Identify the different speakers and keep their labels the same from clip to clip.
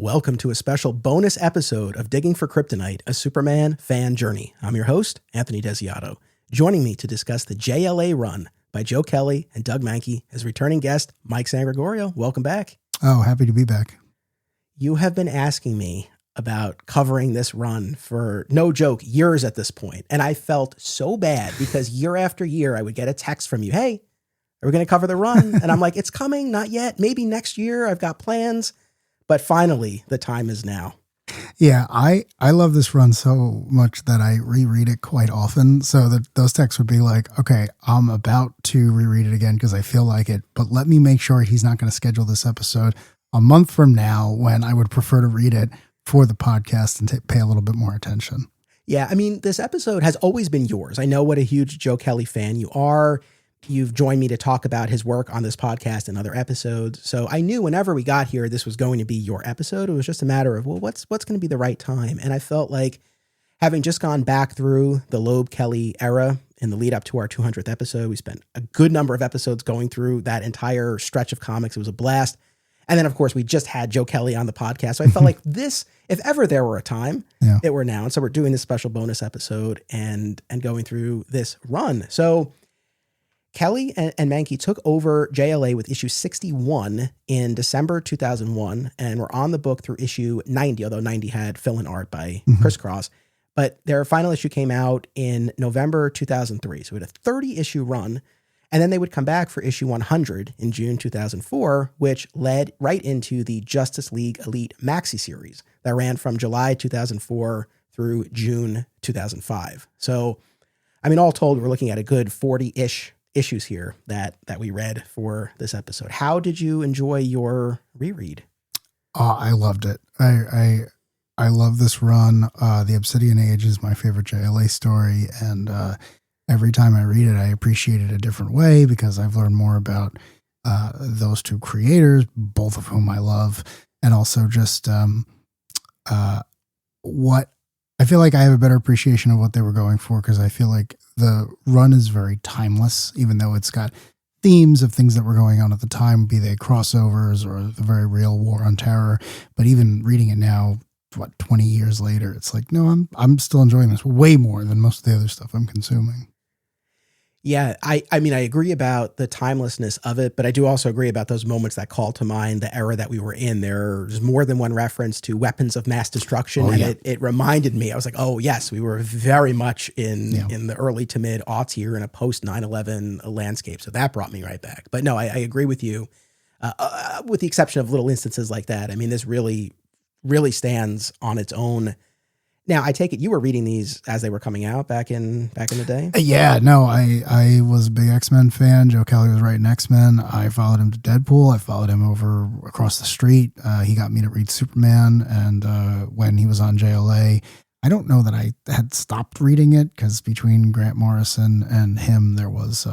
Speaker 1: Welcome to a special bonus episode of Digging for Kryptonite, a Superman fan journey. I'm your host, Anthony Desiato. Joining me to discuss the JLA run by Joe Kelly and Doug Mahnke is returning guest Mike Sangregorio. Welcome back.
Speaker 2: Oh, happy to be back.
Speaker 1: You have been asking me about covering this run for, no joke, years at this point. And I felt so bad because year after year, I would get a text from you. Hey, are we going to cover the run? And I'm like, it's coming, not yet. Maybe next year. I've got plans. But finally, the time is now.
Speaker 2: Yeah, I love this run so much that I reread it quite often. So that those texts would be like, okay, I'm about to reread it again because I feel like it, but let me make sure he's not going to schedule this episode a month from now when I would prefer to read it for the podcast and pay a little bit more attention.
Speaker 1: Yeah, I mean, this episode has always been yours. I know what a huge Joe Kelly fan you are. You've joined me to talk about his work on this podcast and other episodes. So I knew whenever we got here, this was going to be your episode. It was just a matter of, well, what's going to be the right time? And I felt like having just gone back through the Loeb Kelly era in the lead up to our 200th episode, we spent a good number of episodes going through that entire stretch of comics. It was a blast. And then, of course, we just had Joe Kelly on the podcast. So I felt like this, if ever there were a time, it were now. And so we're doing this special bonus episode and going through this run. So Kelly and Mahnke took over JLA with issue 61 in December 2001, and we're on the book through issue 90, although 90 had fill-in art by Chris Cross. But their final issue came out in November 2003, so we had a 30-issue run, and then they would come back for issue 100 in June 2004, which led right into the Justice League Elite maxi series that ran from July 2004 through June 2005. So, I mean, all told, we're looking at a good 40-ish issues here that we read for this episode. How did you enjoy your reread?
Speaker 2: I loved it. I love this run. The Obsidian Age is my favorite JLA story. And every time I read it, I appreciate it a different way because I've learned more about those two creators, both of whom I love. And also just what I feel like I have a better appreciation of what they were going for because I feel like the run is very timeless, even though it's got themes of things that were going on at the time, be they crossovers or the very real war on terror. But even reading it now, 20 years later, it's like, no, I'm still enjoying this way more than most of the other stuff I'm consuming.
Speaker 1: Yeah, I mean, I agree about the timelessness of it, but I do also agree about those moments that call to mind the era that we were in. There's more than one reference to weapons of mass destruction, it reminded me, I was like, oh, yes, we were very much in the early to mid aughts here in a post 9/11 landscape. So that brought me right back. But no, I agree with you, with the exception of little instances like that. I mean, this really, really stands on its own. Now, I take it you were reading these as they were coming out back in the day?
Speaker 2: Yeah, no, I was a big X-Men fan. Joe Kelly was writing X-Men. I followed him to Deadpool. I followed him over across the street. He got me to read Superman. And when he was on JLA, I don't know that I had stopped reading it because between Grant Morrison and him, there was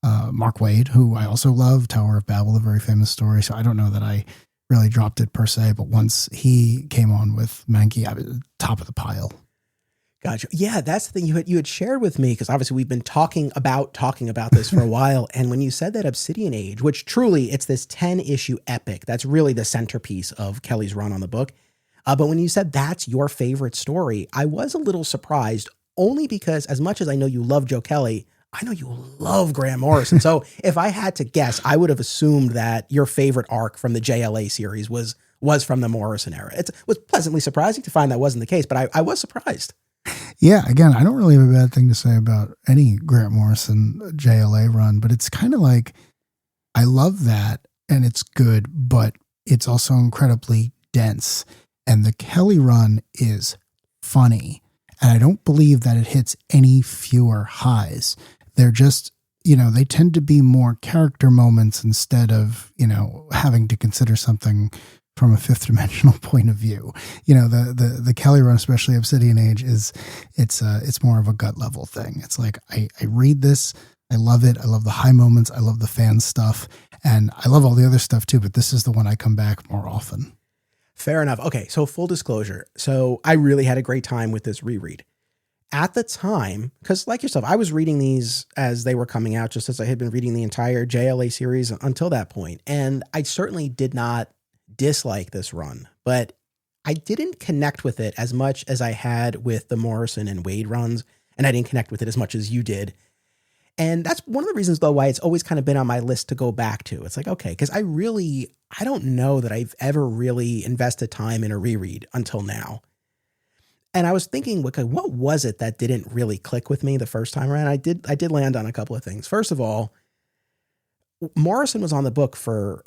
Speaker 2: Mark Waid, who I also love, Tower of Babel, a very famous story. So I don't know that I really dropped it per se, but once he came on with Mahnke, I was top of the pile.
Speaker 1: Gotcha. Yeah, that's the thing you had shared with me, because obviously we've been talking about this for a while. And when you said that Obsidian Age, which truly it's this 10-issue epic, that's really the centerpiece of Kelly's run on the book. But when you said that's your favorite story, I was a little surprised, only because as much as I know you love Joe Kelly, I know you love Grant Morrison. So if I had to guess, I would have assumed that your favorite arc from the JLA series was from the Morrison era. It was pleasantly surprising to find that wasn't the case, but I was surprised.
Speaker 2: Yeah, again, I don't really have a bad thing to say about any Grant Morrison JLA run, but it's kind of like, I love that and it's good, but it's also incredibly dense. And the Kelly run is funny. And I don't believe that it hits any fewer highs. They're just, they tend to be more character moments instead of, having to consider something from a fifth dimensional point of view. The Kelly run, especially Obsidian Age, it's more of a gut level thing. It's like, I read this, I love it. I love the high moments. I love the fan stuff, and I love all the other stuff too, but this is the one I come back more often.
Speaker 1: Fair enough. Okay. So full disclosure. So I really had a great time with this reread. At the time, because like yourself, I was reading these as they were coming out, just as I had been reading the entire JLA series until that point. And I certainly did not dislike this run, but I didn't connect with it as much as I had with the Morrison and Wade runs, and I didn't connect with it as much as you did. And that's one of the reasons, though, why it's always kind of been on my list to go back to. It's like, okay, because I don't know that I've ever really invested time in a reread until now. And I was thinking, okay, what was it that didn't really click with me the first time around? I did land on a couple of things. First of all, Morrison was on the book for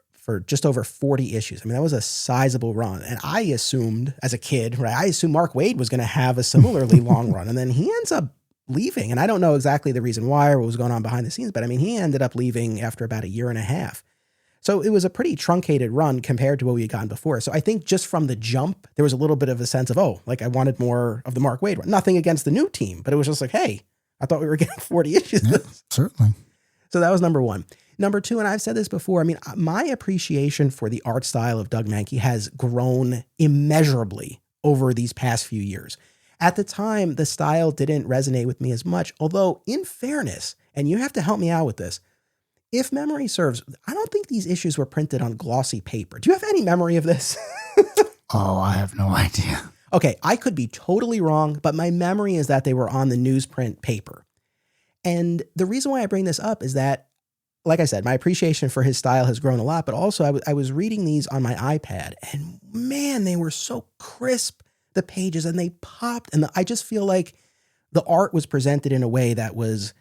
Speaker 1: just over 40 issues. I mean, that was a sizable run. And I assumed as a kid, right, I assumed Mark Waid was going to have a similarly long run. And then he ends up leaving. And I don't know exactly the reason why or what was going on behind the scenes, but I mean, he ended up leaving after about a year and a half. So it was a pretty truncated run compared to what we had gotten before. So I think just from the jump, there was a little bit of a sense of, oh, like I wanted more of the Mark Waid run. Nothing against the new team, but it was just like, hey, I thought we were getting 40 issues.
Speaker 2: Yeah, certainly.
Speaker 1: So that was number one. Number two, and I've said this before, I mean, my appreciation for the art style of Doug Mahnke has grown immeasurably over these past few years. At the time, the style didn't resonate with me as much, although in fairness, and you have to help me out with this, if memory serves, I don't think these issues were printed on glossy paper. Do you have any memory of this?
Speaker 2: Oh, I have no idea.
Speaker 1: Okay, I could be totally wrong, but my memory is that they were on the newsprint paper. And the reason why I bring this up is that, like I said, my appreciation for his style has grown a lot, but also I was reading these on my iPad, and man, they were so crisp, the pages, and they popped. And I just feel like the art was presented in a way that was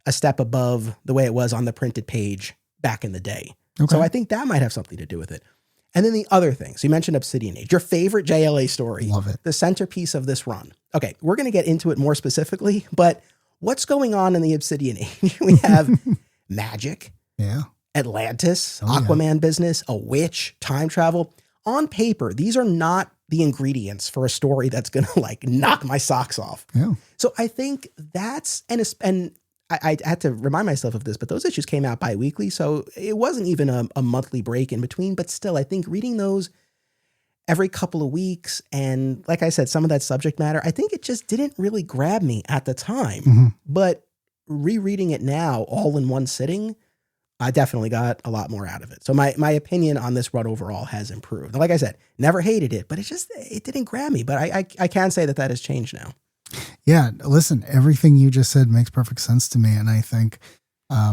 Speaker 1: a step above the way it was on the printed page back in the day. Okay. So I think that might have something to do with it. And then the other thing, so you mentioned Obsidian Age, your favorite JLA story.
Speaker 2: Love it.
Speaker 1: The centerpiece of this run. Okay, we're going to get into it more specifically, but what's going on in the Obsidian Age? We have magic, Atlantis, Aquaman business, a witch, time travel. On paper, these are not the ingredients for a story that's going to like knock my socks off.
Speaker 2: Yeah.
Speaker 1: So I think that's, and I had to remind myself of this, but those issues came out bi-weekly, so it wasn't even a monthly break in between, but still, I think reading those every couple of weeks, and like I said, some of that subject matter, I think it just didn't really grab me at the time, but rereading it now all in one sitting, I definitely got a lot more out of it. So my opinion on this run overall has improved. And like I said, never hated it, but it didn't grab me, but I can say that has changed now.
Speaker 2: Yeah, listen, everything you just said makes perfect sense to me. And I think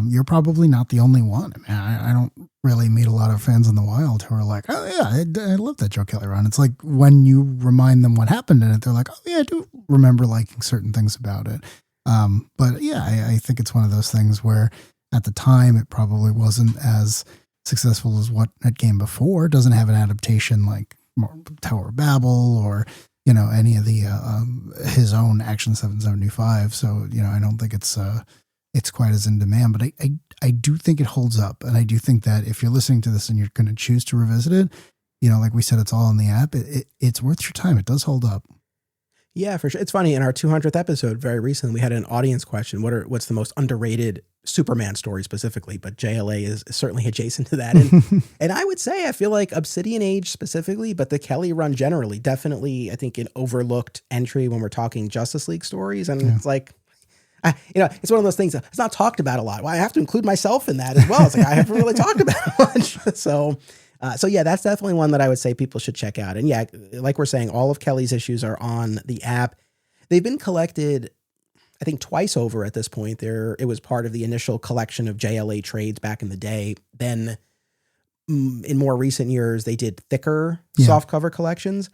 Speaker 2: you're probably not the only one. I mean, I don't really meet a lot of fans in the wild who are like, oh yeah, I love that Joe Kelly run. It's like when you remind them what happened in it, they're like, oh yeah, I do remember liking certain things about it. But yeah, I think it's one of those things where at the time it probably wasn't as successful as what had came before. It doesn't have an adaptation like Tower of Babel or any of the his own Action 775. So I don't think it's quite as in demand. But I do think it holds up, and I do think that if you're listening to this and you're going to choose to revisit it, like we said, it's all on the app. It's worth your time. It does hold up.
Speaker 1: Yeah, for sure. It's funny. In our 200th episode, very recently, we had an audience question: what's the most underrated Superman story specifically? But JLA is certainly adjacent to that. And I would say, I feel like Obsidian Age specifically, but the Kelly run generally, definitely, I think, an overlooked entry when we're talking Justice League stories. And it's like, it's one of those things that it's not talked about a lot. Well, I have to include myself in that as well. It's like, I haven't really talked about it much. So yeah, that's definitely one that I would say people should check out. And yeah, like we're saying, all of Kelly's issues are on the app. They've been collected, I think, twice over at this point. It was part of the initial collection of JLA trades back in the day. Then in more recent years, they did thicker softcover collections.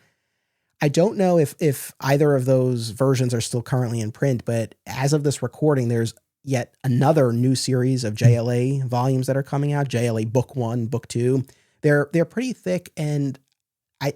Speaker 1: I don't know if either of those versions are still currently in print, but as of this recording, there's yet another new series of JLA volumes that are coming out. JLA Book 1, Book 2. They're pretty thick, and I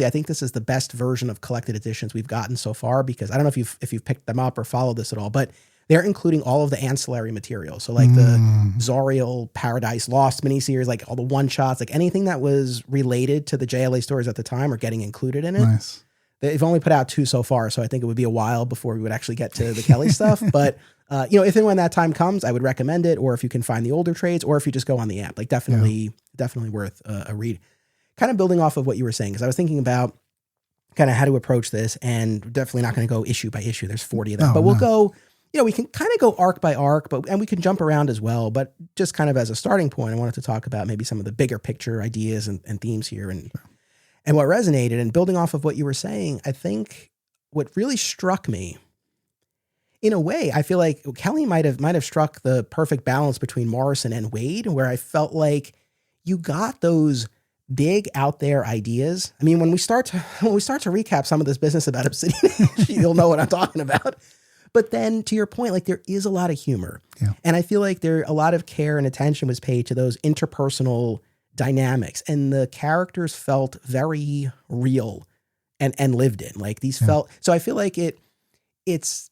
Speaker 1: think this is the best version of collected editions we've gotten so far, because I don't know if you've picked them up or followed this at all, but they're including all of the ancillary material. So like the Zoriel Paradise Lost miniseries, like all the one-shots, like anything that was related to the JLA stories at the time are getting included in it.
Speaker 2: Nice.
Speaker 1: They've only put out 2 so far, so I think it would be a while before we would actually get to the Kelly stuff. But, if and when that time comes, I would recommend it, or if you can find the older trades, or if you just go on the app, like definitely worth a read. Kind of building off of what you were saying, because I was thinking about kind of how to approach this, and definitely not going to go issue by issue. There's 40 of them, but we'll go we can kind of go arc by arc, and we can jump around as well. But just kind of as a starting point, I wanted to talk about maybe some of the bigger picture ideas and themes here and what resonated. And building off of what you were saying, I think what really struck me, in a way, I feel like Kelly might have struck the perfect balance between Morrison and Waid, where I felt like you got those big out there ideas. I mean, when we start to recap some of this business about Obsidian Age, you'll know what I'm talking about. But then to your point, like there is a lot of humor.
Speaker 2: Yeah.
Speaker 1: And I feel like a lot of care and attention was paid to those interpersonal dynamics, and the characters felt very real and lived in. Like these felt, so I feel like it's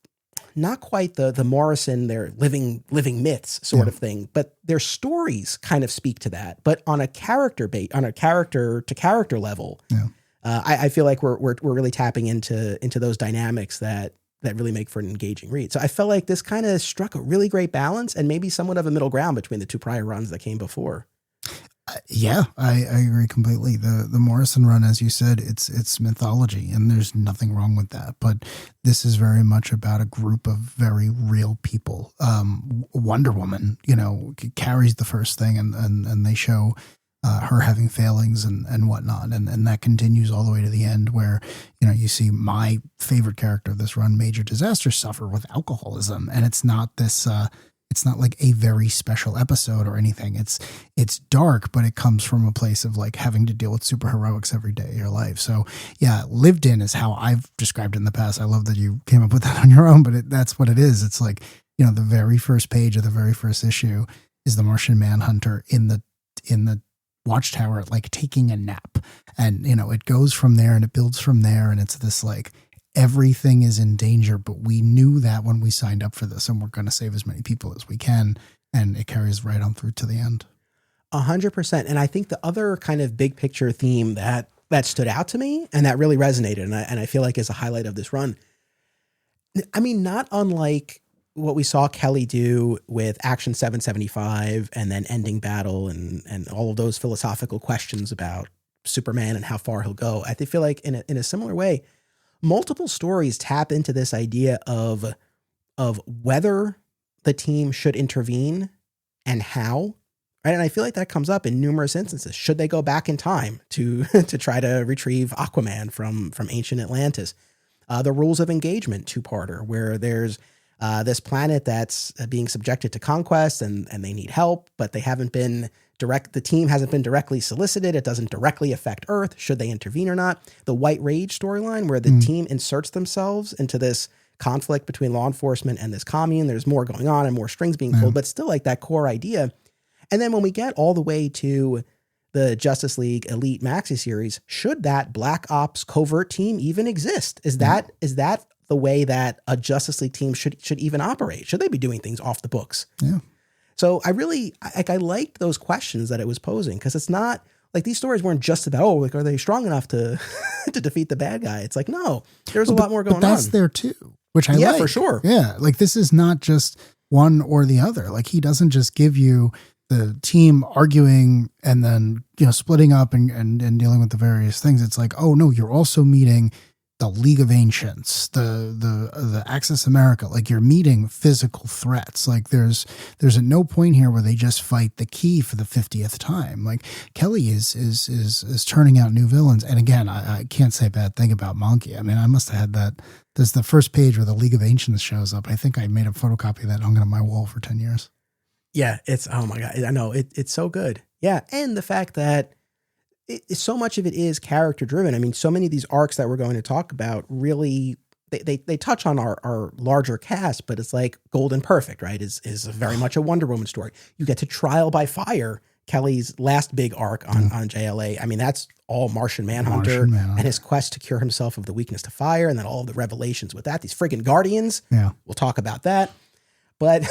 Speaker 1: not quite the Morrison, they're living myths sort of thing, but their stories kind of speak to that. But on a character to character level, I feel like we're really tapping into those dynamics that really make for an engaging read. So I felt like this kind of struck a really great balance and maybe somewhat of a middle ground between the two prior runs that came before.
Speaker 2: I agree completely. The Morrison run, as you said, it's mythology, and there's nothing wrong with that. But this is very much about a group of very real people. Wonder Woman, carries the first thing, and they show her having failings and whatnot, and that continues all the way to the end, where you see my favorite character of this run, Major Disaster, suffer with alcoholism, and it's not this. It's not like a very special episode or anything. It's dark, but it comes from a place of like having to deal with superheroics every day of your life. So yeah, lived in is how I've described it in the past. I love that you came up with that on your own, but that's what it is. It's like, the very first page of the very first issue is the Martian Manhunter in the watchtower, like taking a nap. And, it goes from there and it builds from there. And it's this like, everything is in danger, but we knew that when we signed up for this, and we're going to save as many people as we can. And it carries right on through to the end.
Speaker 1: 100%. And I think the other kind of big picture theme that stood out to me and that really resonated, and I feel like is a highlight of this run. I mean, not unlike what we saw Kelly do with Action 775 and then Ending Battle and all of those philosophical questions about Superman and how far he'll go. I feel like in a similar way, multiple stories tap into this idea of whether the team should intervene and how, right? And I feel like that comes up in numerous instances. Should they go back in time to try to retrieve Aquaman from ancient Atlantis? The rules of engagement two-parter, where there's this planet that's being subjected to conquest and they need help, but they haven't been the team hasn't been directly solicited. It doesn't directly affect Earth. Should they intervene or not? The White Rage storyline, where the team inserts themselves into this conflict between law enforcement and this commune. There's more going on and more strings being pulled, but still like that core idea. And then when we get all the way to the Justice League Elite Maxi series, should that Black Ops covert team even exist? Is that the way that a Justice League team should even operate? Should they be doing things off the books?
Speaker 2: Yeah.
Speaker 1: So I liked those questions that it was posing, because it's not like these stories weren't just about, are they strong enough to to defeat the bad guy? It's like, no, there's a lot more going on.
Speaker 2: But that's there too, which I like.
Speaker 1: Yeah, for sure.
Speaker 2: Yeah. Like this is not just one or the other. Like he doesn't just give you the team arguing and then, splitting up and dealing with the various things. It's like, oh no, you're also meeting the League of Ancients, the Axis America. Like you're meeting physical threats. Like there's at no point here where they just fight the Key for the 50th time. Like Kelly is turning out new villains. And again, I can't say a bad thing about Mahnke. I mean, I must have had that. There's the first page where the League of Ancients shows up. I think I made a photocopy of that hung on my wall for 10 years.
Speaker 1: Yeah, it's, oh my God, I know, it's so good. Yeah, and the fact that so much of it is character driven. I mean, so many of these arcs that we're going to talk about really, they touch on our larger cast, but it's like Golden Perfect, right? Is very much a Wonder Woman story. You get to Trial by Fire, Kelly's last big arc on JLA. I mean, that's all Martian Manhunter and his quest to cure himself of the weakness to fire, and then all of the revelations with that. These friggin' Guardians. Yeah, we'll talk about that. But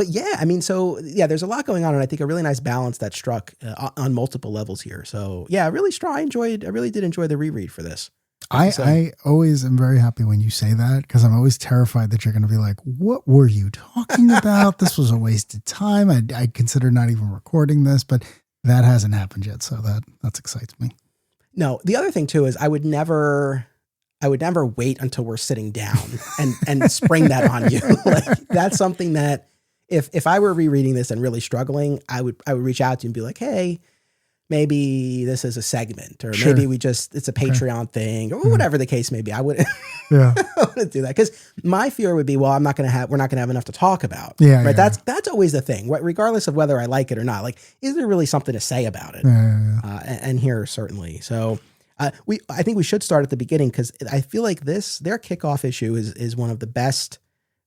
Speaker 1: yeah, I mean, so yeah, there's a lot going on, and I think a really nice balance that struck on multiple levels here. So yeah, really strong. I really did enjoy the reread for this.
Speaker 2: I always am very happy when you say that, because I'm always terrified that you're going to be like, what were you talking about? This was a waste of time. I consider not even recording this, but that hasn't happened yet. So that excites me.
Speaker 1: No, the other thing too is I would never I would never wait until we're sitting down and spring that on you. Like that's something that if I were rereading this and really struggling, I would reach out to you and be like, hey, maybe this is a segment, or maybe it's a Patreon thing, or whatever the case may be. I wouldn't, I wouldn't do that, because my fear would be, well, we're not going to have enough to talk about.
Speaker 2: Yeah,
Speaker 1: right. That's always the thing, regardless of whether I like it or not. Like, is there really something to say about it? And here certainly. So I think we should start at the beginning, because I feel like their kickoff issue is one of the best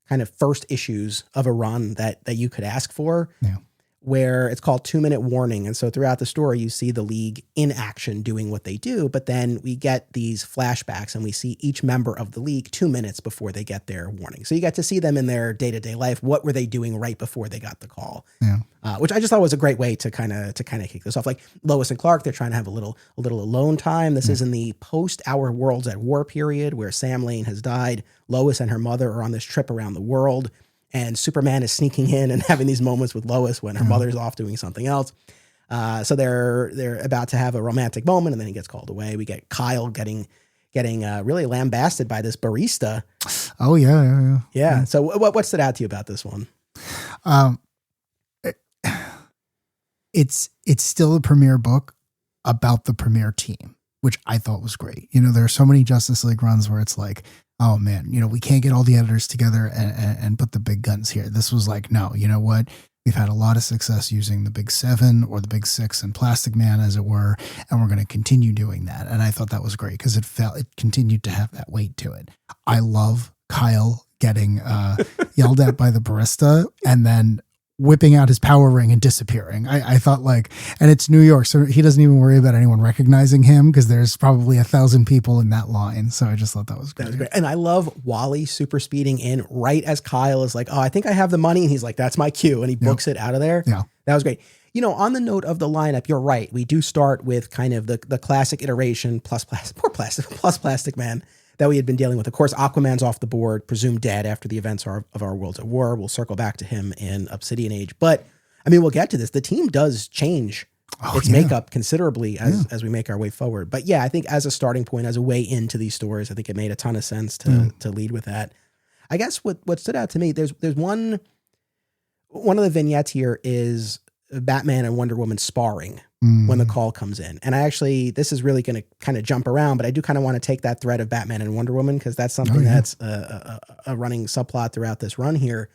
Speaker 1: kind of first issues of a run that you could ask for. Yeah. Where it's called 2 Minute Warning. And so throughout the story, you see the League in action doing what they do, but then we get these flashbacks and we see each member of the League 2 minutes before they get their warning. So you get to see them in their day-to-day life. What were they doing right before they got the call? Yeah. Which I just thought was a great way to kind of kick this off. Like Lois and Clark, they're trying to have a little alone time. This is in the post-Our Worlds at War period, where Sam Lane has died. Lois and her mother are on this trip around the world. And Superman is sneaking in and having these moments with Lois when her mother's off doing something else. So they're about to have a romantic moment, and then he gets called away. We get Kyle getting really lambasted by this barista.
Speaker 2: Oh yeah.
Speaker 1: So what stood out to you about this one?
Speaker 2: It's still a premiere book about the premiere team, which I thought was great. You know, there are so many Justice League runs where it's like, oh man, you know, we can't get all the editors together and put the big guns here. This was like, no, you know what? We've had a lot of success using the Big Seven or the Big Six and Plastic Man, as it were, and we're going to continue doing that. And I thought that was great, because it continued to have that weight to it. I love Kyle getting yelled at by the barista and then whipping out his power ring and disappearing. I thought, like, and it's New York, so he doesn't even worry about anyone recognizing him, because there's probably 1,000 people in that line. So I just thought that was great.
Speaker 1: And I love Wally super speeding in right as Kyle is like, oh, I think I have the money. And he's like, that's my cue. And he books it out of there. Yeah. That was great. You know, on the note of the lineup, you're right. We do start with kind of the classic iteration plus Plastic Man that we had been dealing with. Of course, Aquaman's off the board, presumed dead after the events of Our Worlds at War. We'll circle back to him in Obsidian Age. But, I mean, we'll get to this. The team does change its makeup considerably as we make our way forward. But yeah, I think as a starting point, as a way into these stories, I think it made a ton of sense to lead with that. I guess what stood out to me, there's one of the vignettes here is Batman and Wonder Woman sparring when the call comes in. And this is really going to kind of jump around, but I do kind of want to take that thread of Batman and Wonder Woman, because that's something that's a running subplot throughout this run here.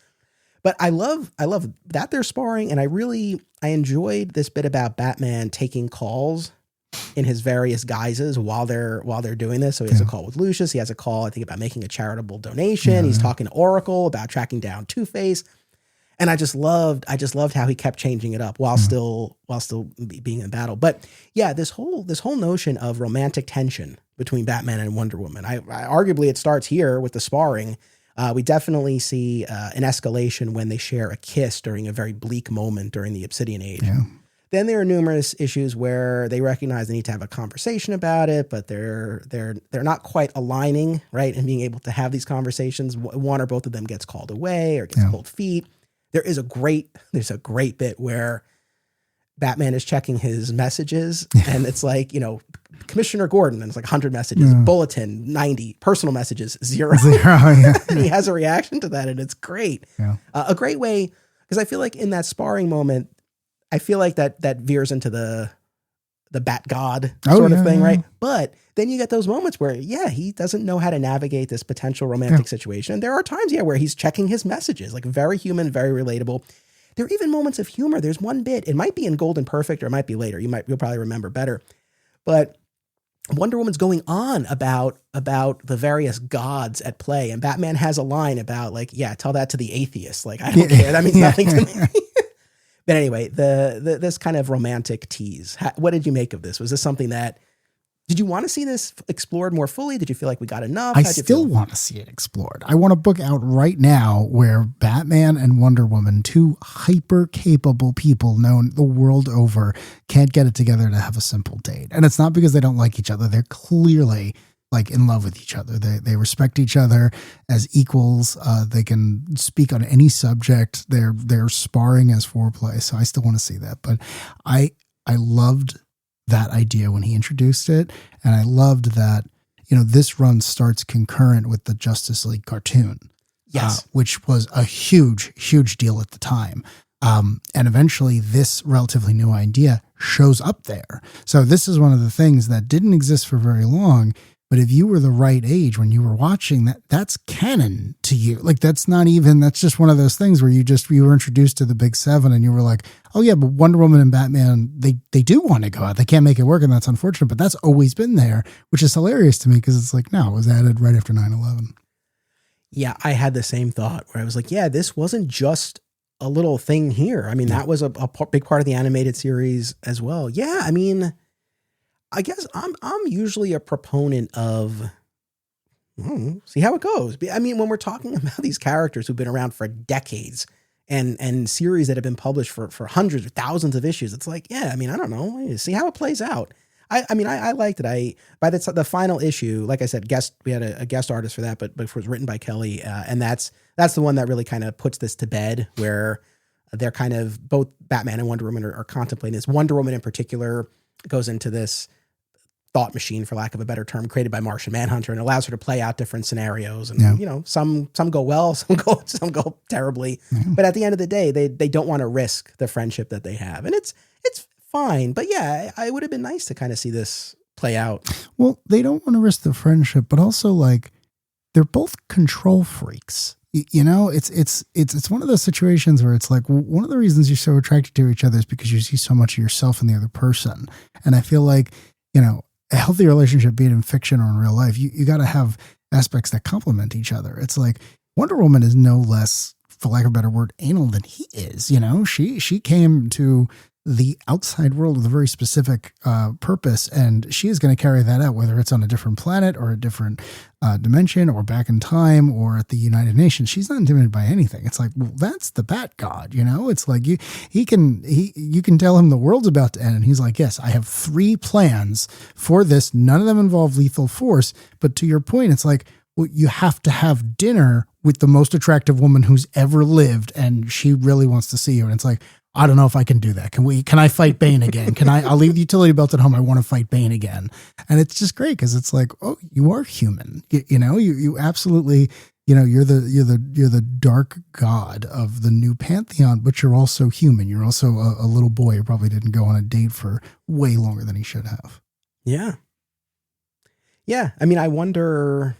Speaker 1: But I love that they're sparring, and I enjoyed this bit about Batman taking calls in his various guises while they're doing this. So he has a call with Lucius. He has a call, I think, about making a charitable donation. He's talking to Oracle about tracking down Two-Face. And I just loved how he kept changing it up while still being in battle. But yeah, this whole notion of romantic tension between Batman and Wonder Woman, I arguably it starts here with the sparring. We definitely see an escalation when they share a kiss during a very bleak moment during the Obsidian Age. Yeah. Then there are numerous issues where they recognize they need to have a conversation about it, but they're not quite aligning, right, and being able to have these conversations. One or both of them gets called away or gets cold feet. There's a great bit where Batman is checking his messages and it's like, you know, Commissioner Gordon, and it's like 100 messages, bulletin, 90, personal messages, 0. And he has a reaction to that, and it's great. Yeah. A great way, because I feel like in that sparring moment, I feel like that veers into the Bat God sort of thing, right? But then you get those moments where, he doesn't know how to navigate this potential romantic situation. And there are times, where he's checking his messages, like very human, very relatable. There are even moments of humor. There's one bit, it might be in Golden Perfect or it might be later. You'll probably remember better. But Wonder Woman's going on about the various gods at play. And Batman has a line about like, tell that to the atheist. Like, I don't care. That means nothing to me. But anyway, this kind of romantic tease. What did you make of this? Was this something did you want to see this explored more fully? Did you feel like we got enough?
Speaker 2: I still want to see it explored. I want a book out right now where Batman and Wonder Woman, two hyper capable people known the world over, can't get it together to have a simple date. And it's not because they don't like each other. They're clearly like in love with each other. They respect each other as equals. They can speak on any subject. They're sparring as foreplay. So I still want to see that. But I loved that idea when he introduced it. And I loved that this run starts concurrent with the Justice League cartoon.
Speaker 1: Yes.
Speaker 2: Which was a huge, huge deal at the time. And eventually this relatively new idea shows up there. So this is one of the things that didn't exist for very long. But if you were the right age when you were watching that's canon to you. Like that's just one of those things where you were introduced to the big seven and you were like, oh yeah, but Wonder Woman and Batman, they do want to go out. They can't make it work. And that's unfortunate, but that's always been there, which is hilarious to me because it's like, no, it was added right after 9/11.
Speaker 1: Yeah, I had the same thought where I was like, yeah, this wasn't just a little thing here. I mean, that was a big part of the animated series as well. Yeah, I mean, I guess I'm usually a proponent of see how it goes. I mean, when we're talking about these characters who've been around for decades and series that have been published for hundreds or thousands of issues, it's like, yeah, I mean, I don't know. See how it plays out. I mean, I liked it. By the final issue, like I said, we had a guest artist for that, but it was written by Kelly. And that's the one that really kind of puts this to bed, where they're kind of both Batman and Wonder Woman are contemplating this. Wonder Woman in particular goes into this thought machine, for lack of a better term, created by Martian Manhunter, and allows her to play out different scenarios. And, some go well, some go terribly. Mm-hmm. But at the end of the day, they don't want to risk the friendship that they have. And it's fine. But yeah, it would have been nice to kind of see this play out.
Speaker 2: Well, they don't want to risk the friendship, but also like they're both control freaks. It's one of those situations where it's like one of the reasons you're so attracted to each other is because you see so much of yourself in the other person. And I feel like, a healthy relationship, be it in fiction or in real life, you got to have aspects that complement each other. It's like Wonder Woman is no less, for lack of a better word, anal than he is. She came to the outside world with a very specific purpose, and she is going to carry that out, whether it's on a different planet or a different dimension or back in time or at the United Nations. She's not intimidated by anything. It's like, well, that's the Bat God, It's like you can tell him the world's about to end, and he's like, yes, I have 3 plans for this. None of them involve lethal force. But to your point, it's like, well, you have to have dinner with the most attractive woman who's ever lived, and she really wants to see you. And it's like, I don't know if I can do that. Can I fight Bane again? I'll leave the utility belt at home. I want to fight Bane again. And it's just great because it's like, oh, you are human. You absolutely, you're the dark god of the new pantheon, but you're also human. You're also a little boy who probably didn't go on a date for way longer than he should have.
Speaker 1: Yeah. Yeah. I mean, I wonder,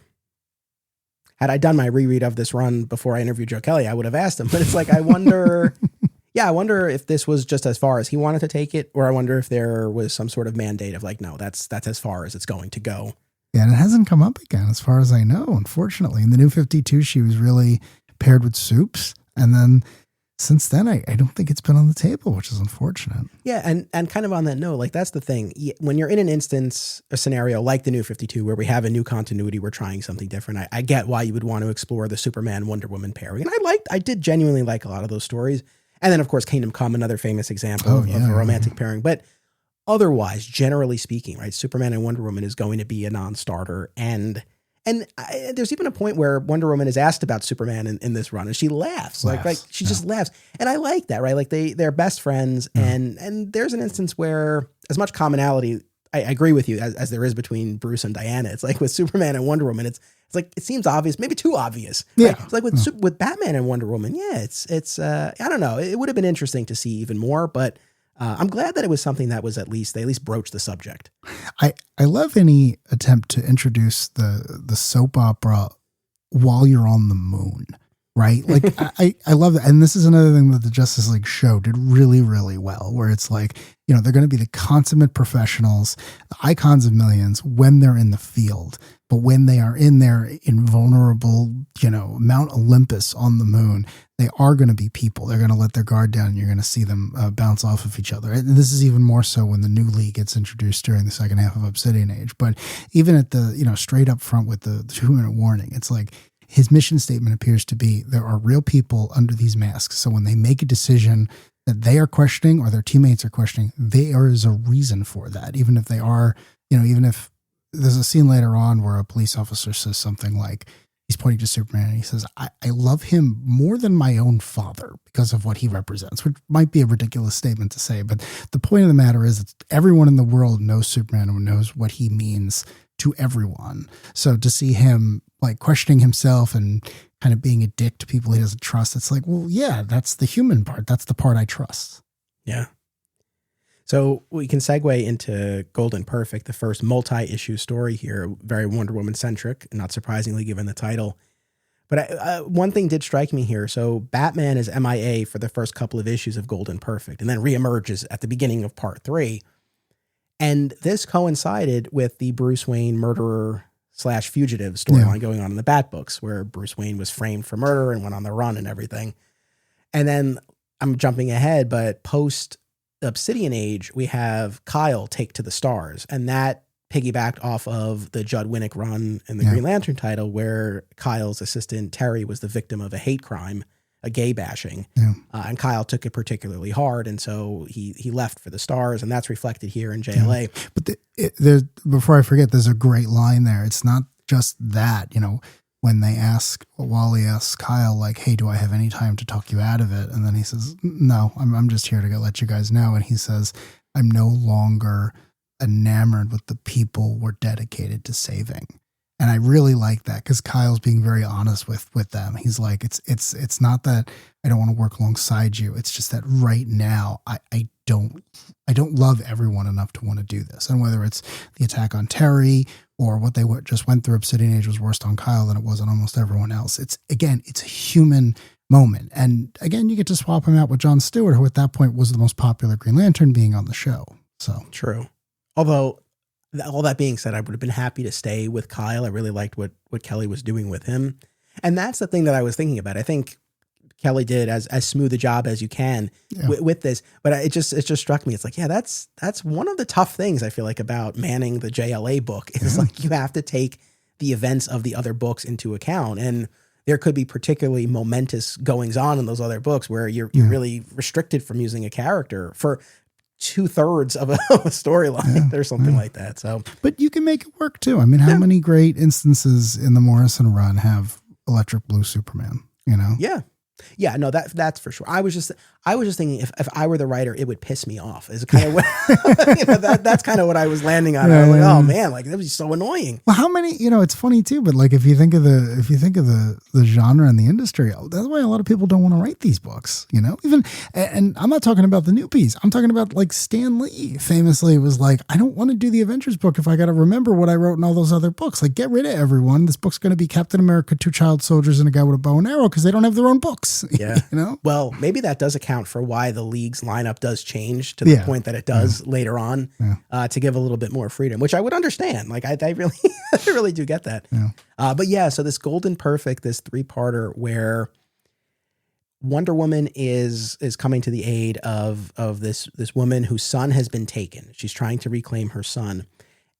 Speaker 1: had I done my reread of this run before I interviewed Joe Kelly, I would have asked him, but it's like, I wonder, I wonder if this was just as far as he wanted to take it, or I wonder if there was some sort of mandate of like, no, that's as far as it's going to go.
Speaker 2: Yeah, and it hasn't come up again, as far as I know, unfortunately. In the New 52, she was really paired with Soups, and then since then, I don't think it's been on the table, which is unfortunate.
Speaker 1: Yeah, and kind of on that note, like that's the thing. When you're in an instance, a scenario like the New 52, where we have a new continuity, we're trying something different, I get why you would want to explore the Superman Wonder Woman pairing, and I did genuinely like a lot of those stories. And then, of course, Kingdom Come, another famous example of a romantic pairing. But otherwise, generally speaking, right, Superman and Wonder Woman is going to be a non-starter. And there's even a point where Wonder Woman is asked about Superman in this run, and she laughs. Like she just laughs. And I like that, right? Like they're best friends. And there's an instance where as much commonality, I agree with you, as there is between Bruce and Diana. It's like with Superman and Wonder Woman, it's like, it seems obvious, maybe too obvious.
Speaker 2: Yeah.
Speaker 1: Right? It's like with Batman and Wonder Woman. Yeah, it's I don't know. It would have been interesting to see even more, but I'm glad that it was something that was they at least broached the subject.
Speaker 2: I love any attempt to introduce the soap opera while you're on the moon, right? Like I love that. And this is another thing that the Justice League show did really, really well, where it's like, they're going to be the consummate professionals, the icons of millions when they're in the field. But when they are in their invulnerable, Mount Olympus on the moon, they are going to be people. They're going to let their guard down, and you're going to see them bounce off of each other. And this is even more so when the new league gets introduced during the second half of Obsidian Age. But even at the, straight up front with the 2-minute warning, it's like his mission statement appears to be there are real people under these masks. So when they make a decision that they are questioning or their teammates are questioning, there is a reason for that. Even if they are, even if there's a scene later on where a police officer says something like, he's pointing to Superman and he says, I love him more than my own father because of what he represents, which might be a ridiculous statement to say. But the point of the matter is that everyone in the world knows Superman and knows what he means to everyone. So to see him like questioning himself and kind of being a dick to people he doesn't trust, it's like, well, yeah, that's the human part. That's the part I trust.
Speaker 1: Yeah. So we can segue into Golden Perfect, the first multi-issue story here, very Wonder Woman centric, not surprisingly given the title. But one thing did strike me here. So Batman is MIA for the first couple of issues of Golden Perfect and then reemerges at the beginning of part 3. And this coincided with the Bruce Wayne murderer/fugitive storyline going on in the Bat books, where Bruce Wayne was framed for murder and went on the run and everything. And then I'm jumping ahead, but post Obsidian Age, we have Kyle take to the stars, and that piggybacked off of the Judd Winnick run in the Green Lantern title, where Kyle's assistant Terry was the victim of a hate crime, a gay bashing, and Kyle took it particularly hard, and so he left for the stars, and that's reflected here in JLA.
Speaker 2: But before I forget, there's a great line there. It's not just that, you know, when Wally asks Kyle, like, hey, do I have any time to talk you out of it? And then he says, no, I'm just here to let you guys know. And he says, I'm no longer enamored with the people we're dedicated to saving. And I really like that, because Kyle's being very honest with them. He's like, it's not that I don't want to work alongside you. It's just that right now I don't love everyone enough to want to do this. And whether it's the attack on Terry or what they just went through, Obsidian Age was worse on Kyle than it was on almost everyone else. It's a human moment. And again, you get to swap him out with Jon Stewart, who at that point was the most popular Green Lantern being on the show. So
Speaker 1: true. Although, all that being said, I would have been happy to stay with Kyle. I really liked what Kelly was doing with him. And that's the thing that I was thinking about. I think Kelly did as smooth a job as you can with this, but it just struck me. It's like, yeah, that's one of the tough things I feel like about manning the JLA book is like, you have to take the events of the other books into account. And there could be particularly momentous goings on in those other books where you're really restricted from using a character for 2/3 of a storyline or something like that. So, but
Speaker 2: you can make it work too. I mean, how many great instances in the Morrison run have Electric Blue Superman, you know?
Speaker 1: Yeah, no, that's for sure. I was just thinking if I were the writer, it would piss me off. Is kind of what that's kind of what I was landing on. I was like, oh man, like that was so annoying.
Speaker 2: Well, how many? You know, it's funny too. But like, if you think of the genre and the industry, that's why a lot of people don't want to write these books. You know, and I'm not talking about the newbies. I'm talking about like Stan Lee famously was like, I don't want to do the Avengers book if I got to remember what I wrote in all those other books. Like, get rid of everyone. This book's going to be Captain America, 2 child soldiers, and a guy with a bow and arrow because they don't have their own books.
Speaker 1: Yeah.
Speaker 2: You know?
Speaker 1: Well, maybe that does account for why the league's lineup does change to the point that it does later on to give a little bit more freedom, which I would understand. Like I really, I really do get that. Yeah. But yeah, so this Golden Perfect, this 3-parter where Wonder Woman is coming to the aid of this woman whose son has been taken. She's trying to reclaim her son.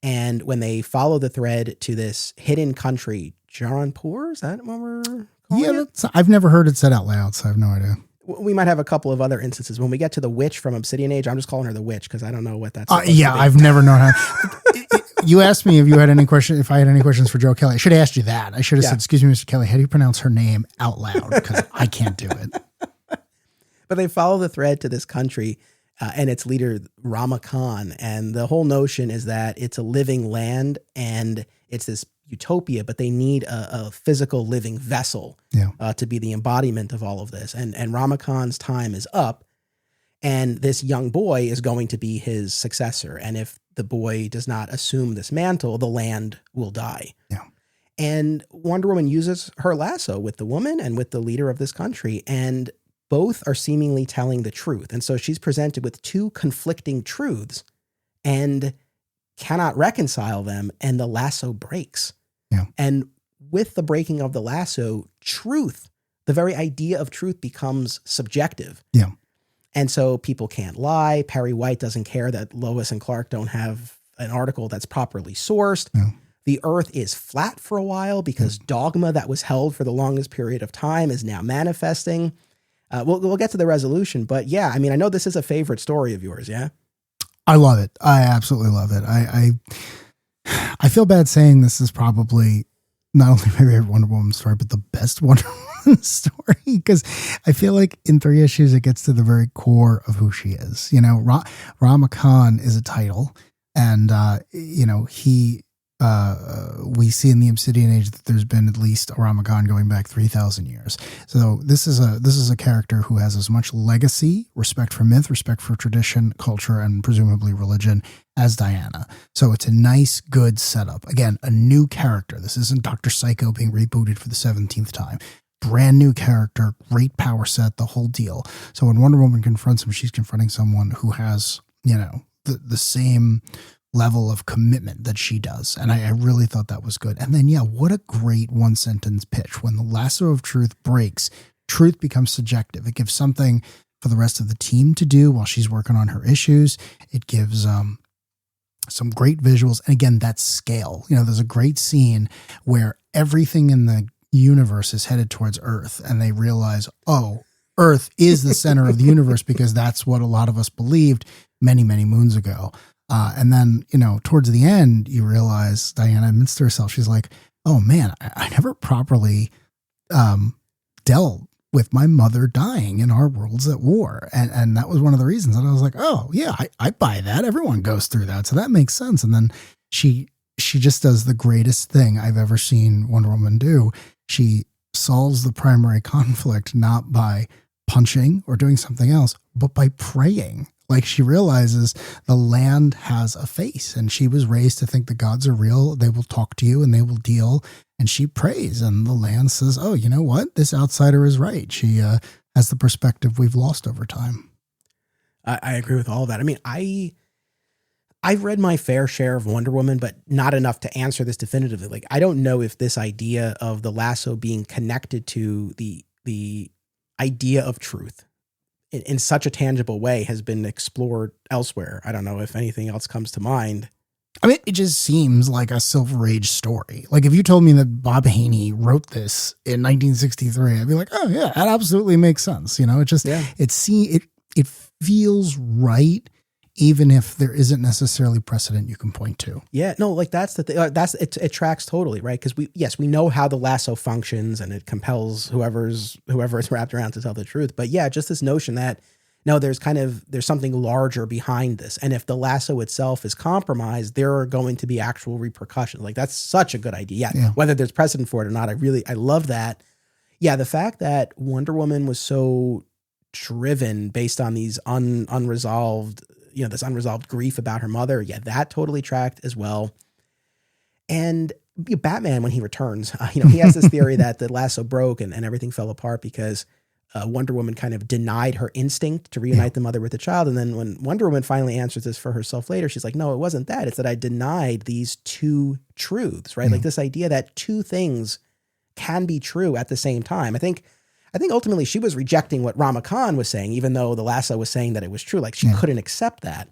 Speaker 1: And when they follow the thread to this hidden country, Jaranpur, is that what we're calling it?
Speaker 2: I've never heard it said out loud, so I have no idea.
Speaker 1: We might have a couple of other instances. When we get to the witch from Obsidian Age, I'm just calling her the witch because I don't know what that's.
Speaker 2: I've never known how. You asked me if I had any questions for Joe Kelly. I should have asked you that. I should have said, "Excuse me, Mr. Kelly, how do you pronounce her name out loud?" Because I can't do it.
Speaker 1: But they follow the thread to this country and its leader Rama Khan, and the whole notion is that it's a living land and it's this utopia, but they need a physical living vessel to be the embodiment of all of this. And Rama Khan's time is up, and this young boy is going to be his successor. And if the boy does not assume this mantle, the land will die. Yeah. And Wonder Woman uses her lasso with the woman and with the leader of this country, and both are seemingly telling the truth. And so she's presented with 2 conflicting truths and cannot reconcile them, and the lasso breaks. Yeah. And with the breaking of the lasso, truth, the very idea of truth becomes subjective. Yeah. And so people can't lie. Perry White doesn't care that Lois and Clark don't have an article that's properly sourced. Yeah. The earth is flat for a while because dogma that was held for the longest period of time is now manifesting. We'll get to the resolution, but yeah, I mean, I know this is a favorite story of yours. Yeah.
Speaker 2: I love it. I absolutely love it. I feel bad saying this is probably not only my favorite Wonder Woman story, but the best Wonder Woman story, because I feel like in 3 issues, it gets to the very core of who she is. You know, Rama Khan is a title, and, you know, he we see in the Obsidian Age that there's been at least a Ramakan going back 3,000 years. So this is a character who has as much legacy, respect for myth, respect for tradition, culture, and presumably religion as Diana. So it's a nice, good setup. Again, a new character. This isn't Dr. Psycho being rebooted for the 17th time. Brand new character, great power set, the whole deal. So when Wonder Woman confronts him, she's confronting someone who has, the same level of commitment that she does. And I really thought that was good. And then, what a great one sentence pitch. When the lasso of truth breaks, truth becomes subjective. It gives something for the rest of the team to do while she's working on her issues. It gives some great visuals. And again, that scale. There's a great scene where everything in the universe is headed towards Earth, and they realize, Earth is the center of the universe, because that's what a lot of us believed many, many moons ago. And then, towards the end, you realize Diana admits to herself, she's like, oh man, I never properly dealt with my mother dying in our worlds at war. And that was one of the reasons. And I was like, oh yeah, I buy that. Everyone goes through that. So that makes sense. And then she just does the greatest thing I've ever seen Wonder Woman do. She solves the primary conflict not by punching or doing something else, but by praying. Like, she realizes the land has a face, and she was raised to think the gods are real. They will talk to you and they will deal. And she prays, and the land says, oh, you know what? This outsider is right. She has the perspective we've lost over time.
Speaker 1: I agree with all of that. I mean, I've read my fair share of Wonder Woman, but not enough to answer this definitively. Like, I don't know if this idea of the lasso being connected to the idea of truth in such a tangible way has been explored elsewhere. I don't know if anything else comes to mind.
Speaker 2: I mean, it just seems like a Silver Age story. Like, if you told me that Bob Haney wrote this in 1963, I'd be like, oh yeah, that absolutely makes sense. It just, it feels right, even if there isn't necessarily precedent you can point to.
Speaker 1: Yeah, no, like that's the thing. It tracks totally, right? Because we know how the lasso functions, and it compels whoever is wrapped around to tell the truth. But yeah, just this notion that no, there's something larger behind this, and if the lasso itself is compromised, there are going to be actual repercussions. Like, that's such a good idea. Yeah. Whether there's precedent for it or not, I love that. Yeah, the fact that Wonder Woman was so driven based on these unresolved. This unresolved grief about her mother. Yeah, that totally tracked as well. And Batman, when he returns, he has this theory that the lasso broke and everything fell apart because Wonder Woman kind of denied her instinct to reunite the mother with the child. And then when Wonder Woman finally answers this for herself later, she's like, no, it wasn't that. It's that I denied these two truths, right? Like, this idea that two things can be true at the same time. I think ultimately she was rejecting what Ramakan was saying, even though the lasso was saying that it was true. Like, she couldn't accept that.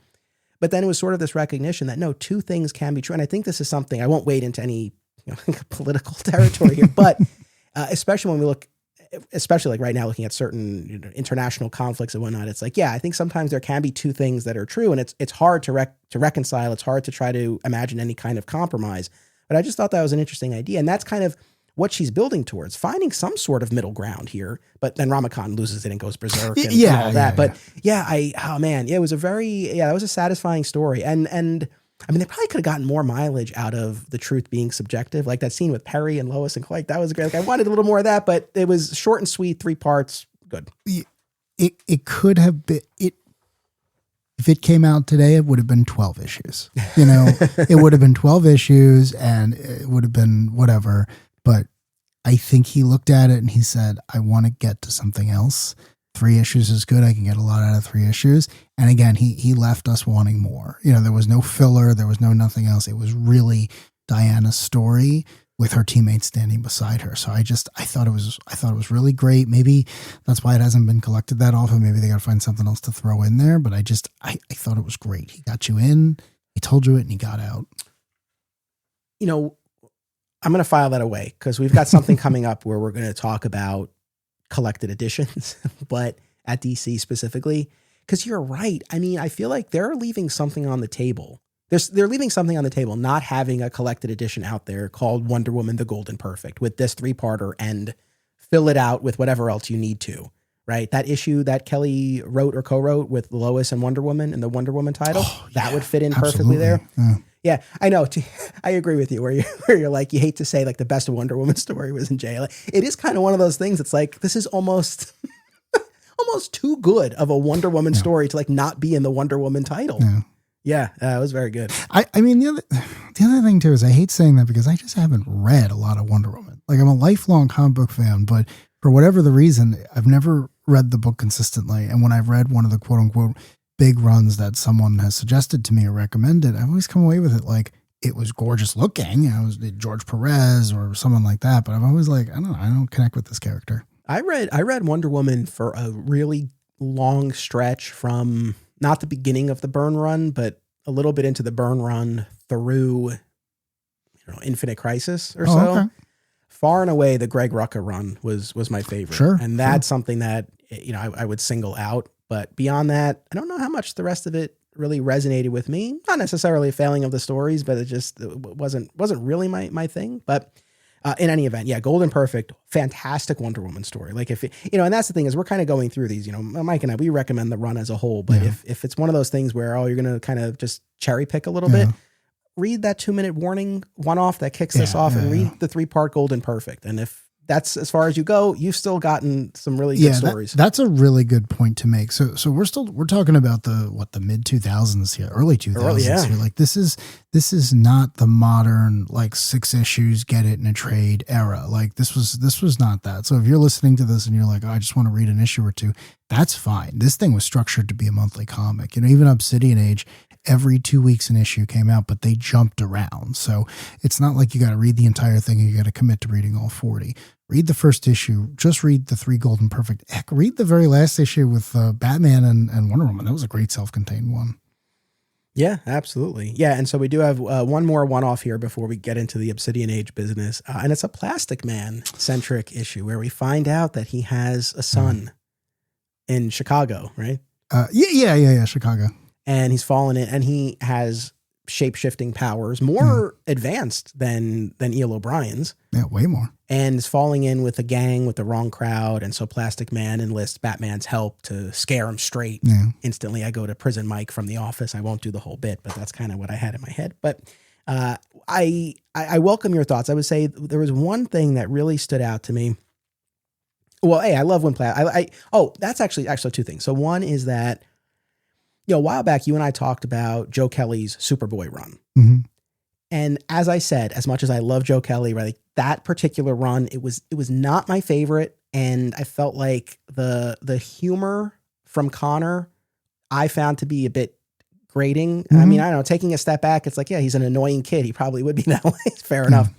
Speaker 1: But then it was sort of this recognition that no, two things can be true. And I think this is something, I won't wade into any political territory here, but especially when we look, especially like right now, looking at certain international conflicts and whatnot, it's like, yeah, I think sometimes there can be two things that are true, and it's hard to reconcile. It's hard to try to imagine any kind of compromise. But I just thought that was an interesting idea. And that's kind of what she's building towards, finding some sort of middle ground here. But then Ramakan loses it and goes berserk and all that. But it was that was a satisfying story. And I mean, they probably could have gotten more mileage out of the truth being subjective. Like that scene with Perry and Lois and Clark, that was great. Like, I wanted a little more of that, but it was short and sweet, 3 parts. Good.
Speaker 2: It could have been, if it came out today, it would have been 12 issues. It would have been 12 issues, and it would have been whatever. But I think he looked at it and he said, I want to get to something else. 3 issues is good. I can get a lot out of 3 issues. And again, he left us wanting more. There was no filler. There was no nothing else. It was really Diana's story with her teammates standing beside her. So I thought it was really great. Maybe that's why it hasn't been collected that often. Maybe they got to find something else to throw in there. But I thought it was great. He got you in, he told you it, and he got out.
Speaker 1: I'm going to file that away because we've got something coming up where we're going to talk about collected editions, but at DC specifically, because you're right. I mean, I feel like they're leaving something on the table. They're leaving something on the table, not having a collected edition out there called Wonder Woman, the Golden Perfect with this 3-parter and fill it out with whatever else you need to, right? That issue that Kelly wrote or co-wrote with Lois and Wonder Woman and the Wonder Woman title, that would fit in perfectly there. Yeah, I know. I agree with you where you're like, you hate to say like the best Wonder Woman story was in JLA. It is kind of one of those things. It's like, this is almost too good of a Wonder Woman story to like not be in the Wonder Woman title. Yeah, it was very good.
Speaker 2: I mean, the other thing too is I hate saying that because I just haven't read a lot of Wonder Woman. Like, I'm a lifelong comic book fan, but for whatever the reason, I've never read the book consistently. And when I've read one of the quote unquote big runs that someone has suggested to me or recommended, I've always come away with it like it was gorgeous looking. It was George Perez or someone like that, but I'm always like, I don't connect with this character.
Speaker 1: I read Wonder Woman for a really long stretch from not the beginning of the Byrne run, but a little bit into the Byrne run through Infinite Crisis or so. Okay. Far and away, the Greg Rucka run was my favorite.
Speaker 2: Sure.
Speaker 1: And that's something that, I would single out. But beyond that, I don't know how much the rest of it really resonated with me. Not necessarily a failing of the stories, but it just wasn't really my thing. But in any event, yeah, Golden Perfect, fantastic Wonder Woman story. Like and that's the thing is we're kind of going through these, Mike and I, we recommend the run as a whole. But if it's one of those things where, you're going to kind of just cherry pick a little bit, read that 2-minute warning one-off that kicks this off and read the 3-part Golden Perfect. And if that's as far as you go, you've still gotten some really good stories.
Speaker 2: That's a really good point to make. So we're talking about the mid 2000s here, early 2000s here. Like this is not the modern like 6 issues, get it in a trade era. Like this was not that. So if you're listening to this and you're like, I just want to read an issue or two, that's fine. This thing was structured to be a monthly comic. Even Obsidian Age, every 2 weeks an issue came out, but they jumped around. So it's not like you got to read the entire thing and you got to commit to reading all 40. Read the first issue. Just read the 3 Golden Perfect. Heck, read the very last issue with Batman and Wonder Woman. That was a great self-contained one.
Speaker 1: Yeah, absolutely. Yeah, and so we do have one more one-off here before we get into the Obsidian Age business. And it's a Plastic Man-centric issue where we find out that he has a son in Chicago, right?
Speaker 2: Yeah, Chicago.
Speaker 1: And he's fallen in, and he has shape-shifting powers, more advanced than Eel O'Brien's.
Speaker 2: Yeah, way more.
Speaker 1: And is falling in with a gang with the wrong crowd, and so Plastic Man enlists Batman's help to scare him straight. Yeah. Instantly, I go to Prison Mike from The Office. I won't do the whole bit, but that's kind of what I had in my head. But I welcome your thoughts. I would say there was one thing that really stood out to me. Well, hey, I love when that's actually 2 things. So one is that, a while back, you and I talked about Joe Kelly's Superboy run. Mm-hmm. And as I said, as much as I love Joe Kelly, right, that particular run, it was not my favorite. And I felt like the humor from Connor, I found to be a bit grating. Mm-hmm. I mean, I don't know, taking a step back, it's like, yeah, he's an annoying kid. He probably would be that way. Fair enough.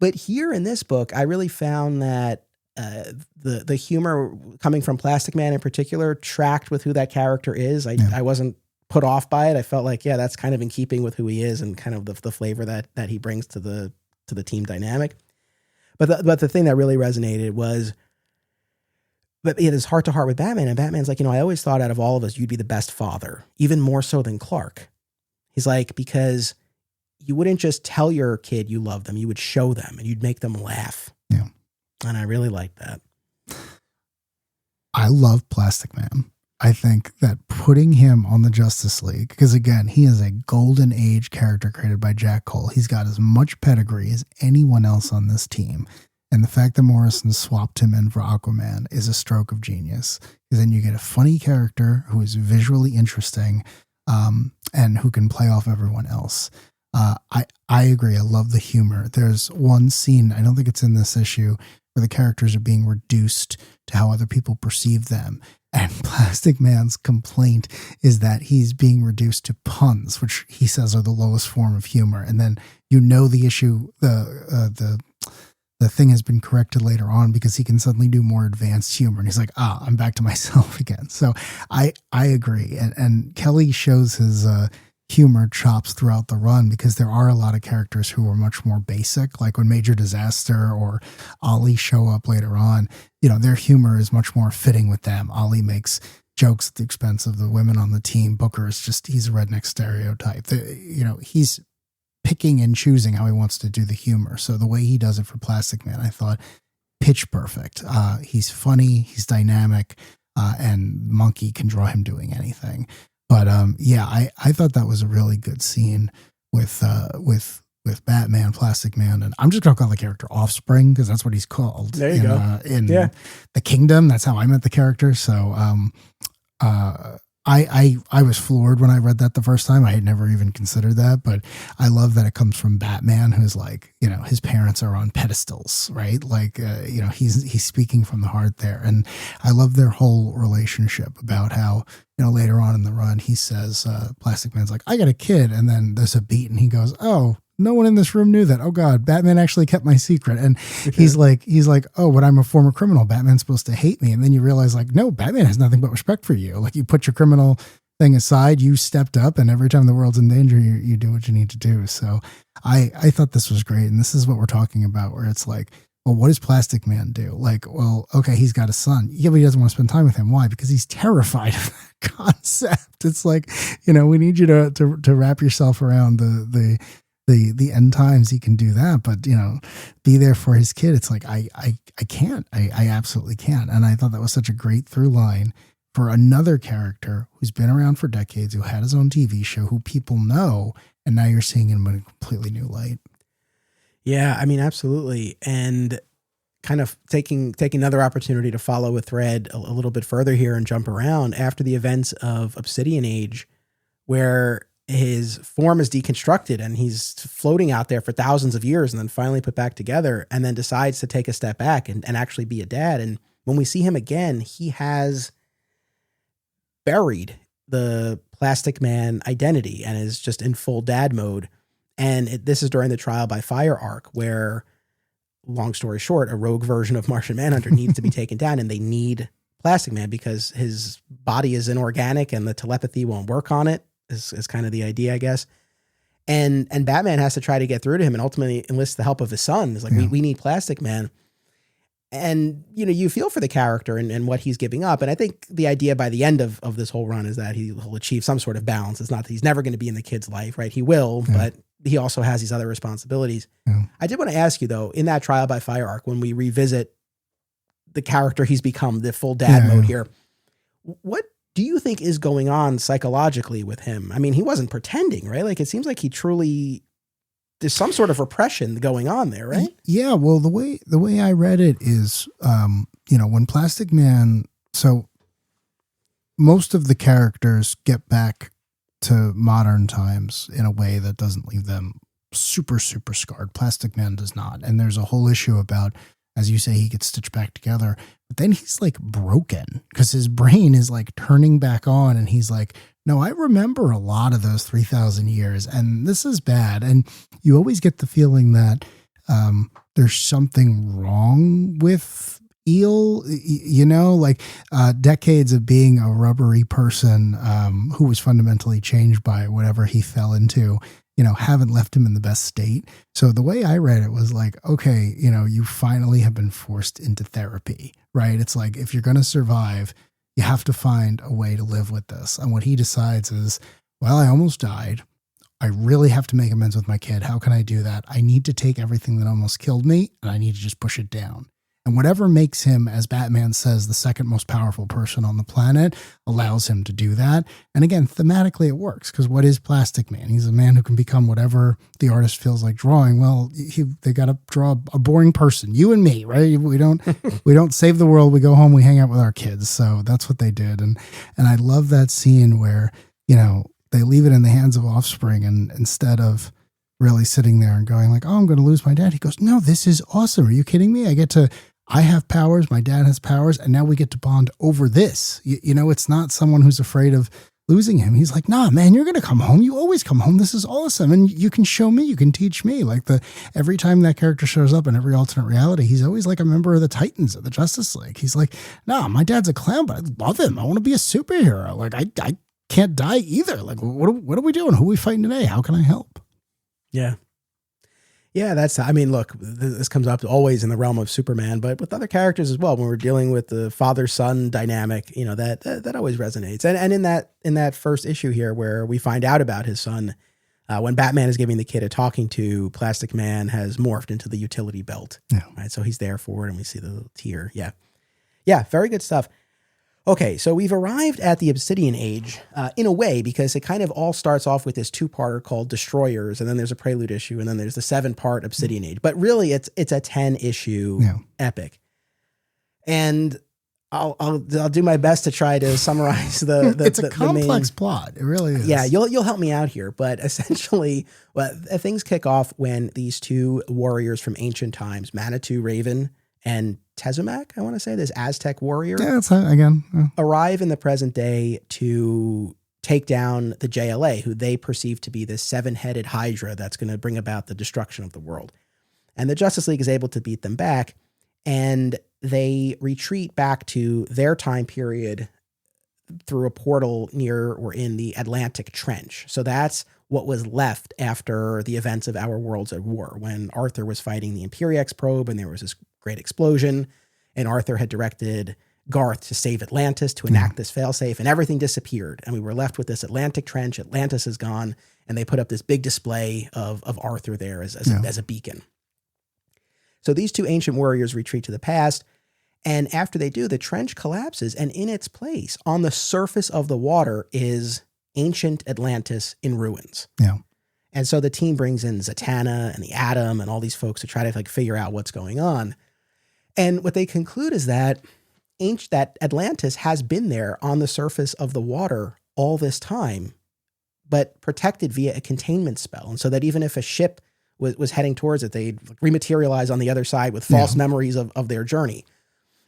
Speaker 1: But here in this book, I really found that the humor coming from Plastic Man in particular tracked with who that character is. I wasn't put off by it. I felt like, that's kind of in keeping with who he is and kind of the flavor that he brings to the team dynamic. But the thing that really resonated was that it is heart to heart with Batman. And Batman's like, I always thought out of all of us, you'd be the best father, even more so than Clark. He's like, because you wouldn't just tell your kid you love them, you would show them and you'd make them laugh. Yeah. And I really like that.
Speaker 2: I love Plastic Man. I think that putting him on the Justice League, because again, he is a golden age character created by Jack Cole. He's got as much pedigree as anyone else on this team. And the fact that Morrison swapped him in for Aquaman is a stroke of genius. Because then you get a funny character who is visually interesting and who can play off everyone else. I agree. I love the humor. There's one scene, I don't think it's in this issue, where the characters are being reduced to how other people perceive them. And Plastic Man's complaint is that he's being reduced to puns, which he says are the lowest form of humor. And then the issue, the thing has been corrected later on because he can suddenly do more advanced humor. And he's like, I'm back to myself again. So I agree. And Kelly shows his humor chops throughout the run because there are a lot of characters who are much more basic, like when Major Disaster or Ollie show up later on, their humor is much more fitting with them. Ollie makes jokes at the expense of the women on the team. Booker is he's a redneck stereotype. He's picking and choosing how he wants to do the humor. So the way he does it for Plastic Man, I thought pitch perfect. He's funny, he's dynamic, and Mahnke can draw him doing anything. But I thought that was a really good scene. with Batman, Plastic Man, and I'm just gonna call the character Offspring because that's what he's called.
Speaker 1: There you go.
Speaker 2: In the Kingdom, that's how I met the character. So I was floored when I read that the first time. I had never even considered that, but I love that it comes from Batman, who's like, his parents are on pedestals, right? Like, he's speaking from the heart there. And I love their whole relationship about how, later on in the run, he says, Plastic Man's like, I got a kid. And then there's a beat and he goes, oh, no one in this room knew that. Oh God, Batman actually kept my secret. And he's like, oh, but I'm a former criminal. Batman's supposed to hate me. And then you realize like, no, Batman has nothing but respect for you. Like you put your criminal thing aside, you stepped up, and every time the world's in danger, you do what you need to do. So I thought this was great. And this is what we're talking about, where it's like, well, what does Plastic Man do? Like, well, okay, he's got a son. Yeah, but he doesn't want to spend time with him. Why? Because he's terrified of that concept. It's like, we need you to wrap yourself around the end times. He can do that, but be there for his kid. It's like, I can't, I absolutely can't. And I thought that was such a great through line for another character who's been around for decades, who had his own TV show, who people know, and now you're seeing him in a completely new light.
Speaker 1: Yeah, I mean, absolutely. And kind of taking another opportunity to follow a thread a little bit further here and jump around after the events of Obsidian Age, where his form is deconstructed and he's floating out there for thousands of years and then finally put back together, and then decides to take a step back and actually be a dad. And when we see him again, he has buried the Plastic Man identity and is just in full dad mode. And this is during the trial by fire arc, where, long story short, a rogue version of Martian Manhunter needs to be taken down, and they need Plastic Man because his body is inorganic and the telepathy won't work on it. Is kind of the idea, I guess. And Batman has to try to get through to him and ultimately enlist the help of his son. It's like, we need Plastic Man. And, you feel for the character and what he's giving up. And I think the idea by the end of this whole run is that he'll achieve some sort of balance. It's not that he's never going to be in the kid's life, right? He will, but he also has these other responsibilities. Yeah. I did want to ask you, though, in that trial by fire arc, when we revisit the character he's become, the full dad mode here, what do you think is going on psychologically with him? I mean, he wasn't pretending, right? Like, it seems like he truly, there's some sort of repression going on there, right?
Speaker 2: Yeah. Well, the way I read it is, when Plastic Man, so most of the characters get back to modern times in a way that doesn't leave them super, super scarred. Plastic Man does not. And there's a whole issue about, as you say, he gets stitched back together, but then he's like broken because his brain is like turning back on. And he's like, no, I remember a lot of those 3,000 years and this is bad. And you always get the feeling that there's something wrong with Eel, decades of being a rubbery person who was fundamentally changed by whatever he fell into, haven't left him in the best state. So the way I read it was like, okay, you finally have been forced into therapy, right? It's like, if you're going to survive, you have to find a way to live with this. And what he decides is, well, I almost died. I really have to make amends with my kid. How can I do that? I need to take everything that almost killed me and I need to just push it down. And whatever makes him, as Batman says, the second most powerful person on the planet allows him to do that. And again, thematically it works, because what is Plastic Man? He's a man who can become whatever the artist feels like drawing. Well, they got to draw a boring person, you and me, right? We don't save the world. We go home, we hang out with our kids. So that's what they did. And I love that scene where, they leave it in the hands of Offspring, and instead of really sitting there and going like, oh, I'm going to lose my dad, he goes, no, this is awesome. Are you kidding me? I have powers, my dad has powers, and now we get to bond over this. It's not someone who's afraid of losing him. He's like, nah, man, you're going to come home. You always come home. This is awesome. And you can show me, you can teach me. Like every time that character shows up in every alternate reality, he's always like a member of the Titans of the Justice League. He's like, nah, my dad's a clown, but I love him. I want to be a superhero. Like I can't die either. Like what are we doing? Who are we fighting today? How can I help?
Speaker 1: Yeah. Yeah, look, this comes up always in the realm of Superman, but with other characters as well. When we're dealing with the father-son dynamic, that always resonates. And in that first issue here, where we find out about his son, when Batman is giving the kid a talking to, Plastic Man has morphed into the utility belt. Yeah. Right. So he's there for it, and we see the little tear. Yeah. Yeah. Very good stuff. Okay, so we've arrived at the Obsidian Age in a way, because it kind of all starts off with this two-parter called Destroyers, and then there's a prelude issue, and then there's the 7-part Obsidian Age. But really, it's a 10-issue epic. And I'll do my best to try to summarize the
Speaker 2: it's a complex plot. It really is.
Speaker 1: Yeah, you'll help me out here. But essentially, things kick off when these two warriors from ancient times, Manitou Raven and Tezumak, I want to say, this Aztec warrior, arrive in the present day to take down the JLA, who they perceive to be this 7-headed hydra that's going to bring about the destruction of the world. And the Justice League is able to beat them back, and they retreat back to their time period through a portal near or in the Atlantic Trench. So that's what was left after the events of Our Worlds at War, when Arthur was fighting the Imperiex probe and there was this great explosion, and Arthur had directed Garth to save Atlantis, to enact this failsafe, and everything disappeared. And we were left with this Atlantic Trench. Atlantis is gone, and they put up this big display of Arthur there as a beacon. So these two ancient warriors retreat to the past, and after they do, the trench collapses, and in its place, on the surface of the water, is ancient Atlantis in ruins.
Speaker 2: Yeah.
Speaker 1: And so the team brings in Zatanna and the Atom and all these folks to try to figure out what's going on. And what they conclude is that Atlantis has been there on the surface of the water all this time, but protected via a containment spell. And so that even if a ship was heading towards it, they'd rematerialize on the other side with false memories of their journey.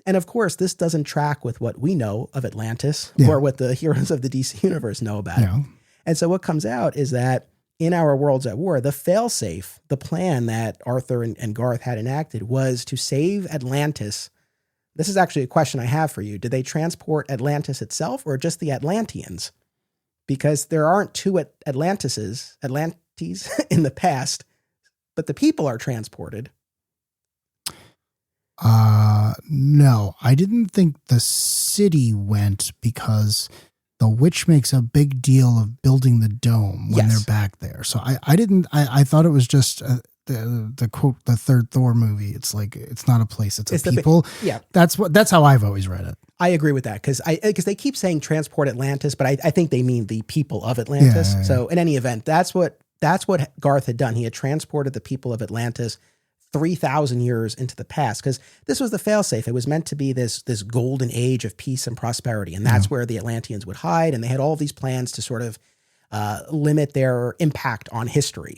Speaker 1: And of course, this doesn't track with what we know of Atlantis or what the heroes of the DC universe know about it. And so what comes out is that in Our Worlds at War, the failsafe, the plan that Arthur and Garth had enacted, was to save Atlantis. This is actually a question I have for you. Did they transport Atlantis itself or just the Atlanteans? Because there aren't two Atlantes in the past, but the people are transported.
Speaker 2: No, I didn't think the city went, because the witch makes a big deal of building the dome when they're back there. So I thought it was just the quote, the third Thor movie. It's like, it's not a place, it's a people. That's how I've always read it.
Speaker 1: I agree with that, because they keep saying transport Atlantis, but I think they mean the people of Atlantis. So in any event, that's what Garth had done. He had transported the people of Atlantis 3,000 years into the past, because this was the failsafe. It was meant to be this golden age of peace and prosperity, and that's where the Atlanteans would hide, and they had all these plans to sort of limit their impact on history.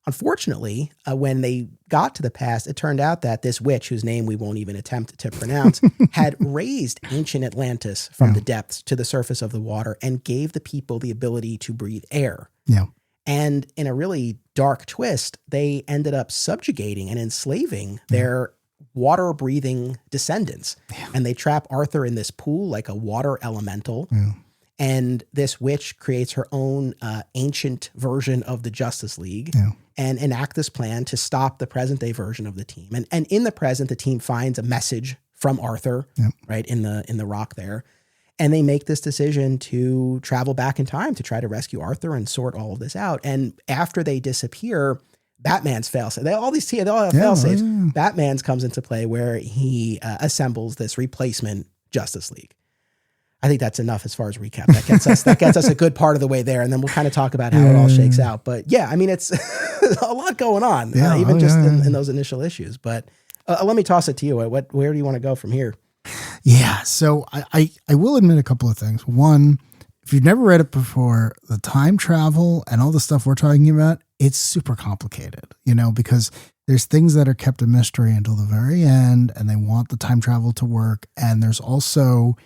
Speaker 1: Unfortunately, when they got to the past, it turned out that this witch, whose name we won't even attempt to pronounce, had raised ancient Atlantis from the depths to the surface of the water and gave the people the ability to breathe air. And in a really dark twist, they ended up subjugating and enslaving their water-breathing descendants. And they trap Arthur in this pool like a water elemental. And this witch creates her own ancient version of the Justice League and enact this plan to stop the present-day version of the team. And in the present, the team finds a message from Arthur, right, in the rock there. And they make this decision to travel back in time to try to rescue Arthur and sort all of this out. And after they disappear, Batman's failsafe. They all have failsafes. Batman's comes into play, where he assembles this replacement Justice League. I think that's enough as far as recap. That gets us a good part of the way there, and then we'll kind of talk about how it all shakes out. But yeah, I mean, it's a lot going on, in those initial issues. But let me toss it to you. Where do you want to go from here?
Speaker 2: Yeah, so I will admit a couple of things. One, if you've never read it before, the time travel and all the stuff we're talking about, it's super complicated, because there's things that are kept a mystery until the very end, and they want the time travel to work. And there's also,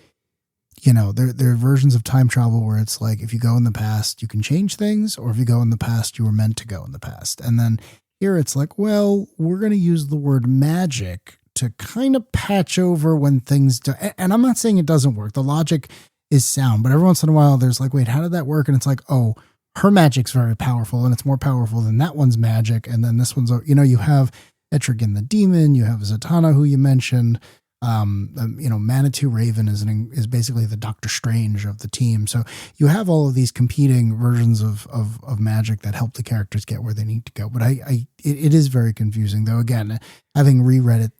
Speaker 2: there are versions of time travel where it's like, if you go in the past, you can change things, or if you go in the past, you were meant to go in the past. And then here it's like, well, we're going to use the word magic to kind of patch over when things do. And I'm not saying it doesn't work. The logic is sound, but every once in a while there's like, wait, how did that work? And it's like, oh, her magic's very powerful, and it's more powerful than that one's magic. And then this one's, you have Etrigan the demon, you have Zatanna, who you mentioned, Manitou Raven is basically the Doctor Strange of the team. So you have all of these competing versions of magic that help the characters get where they need to go. But it is very confusing, though. Again, having reread it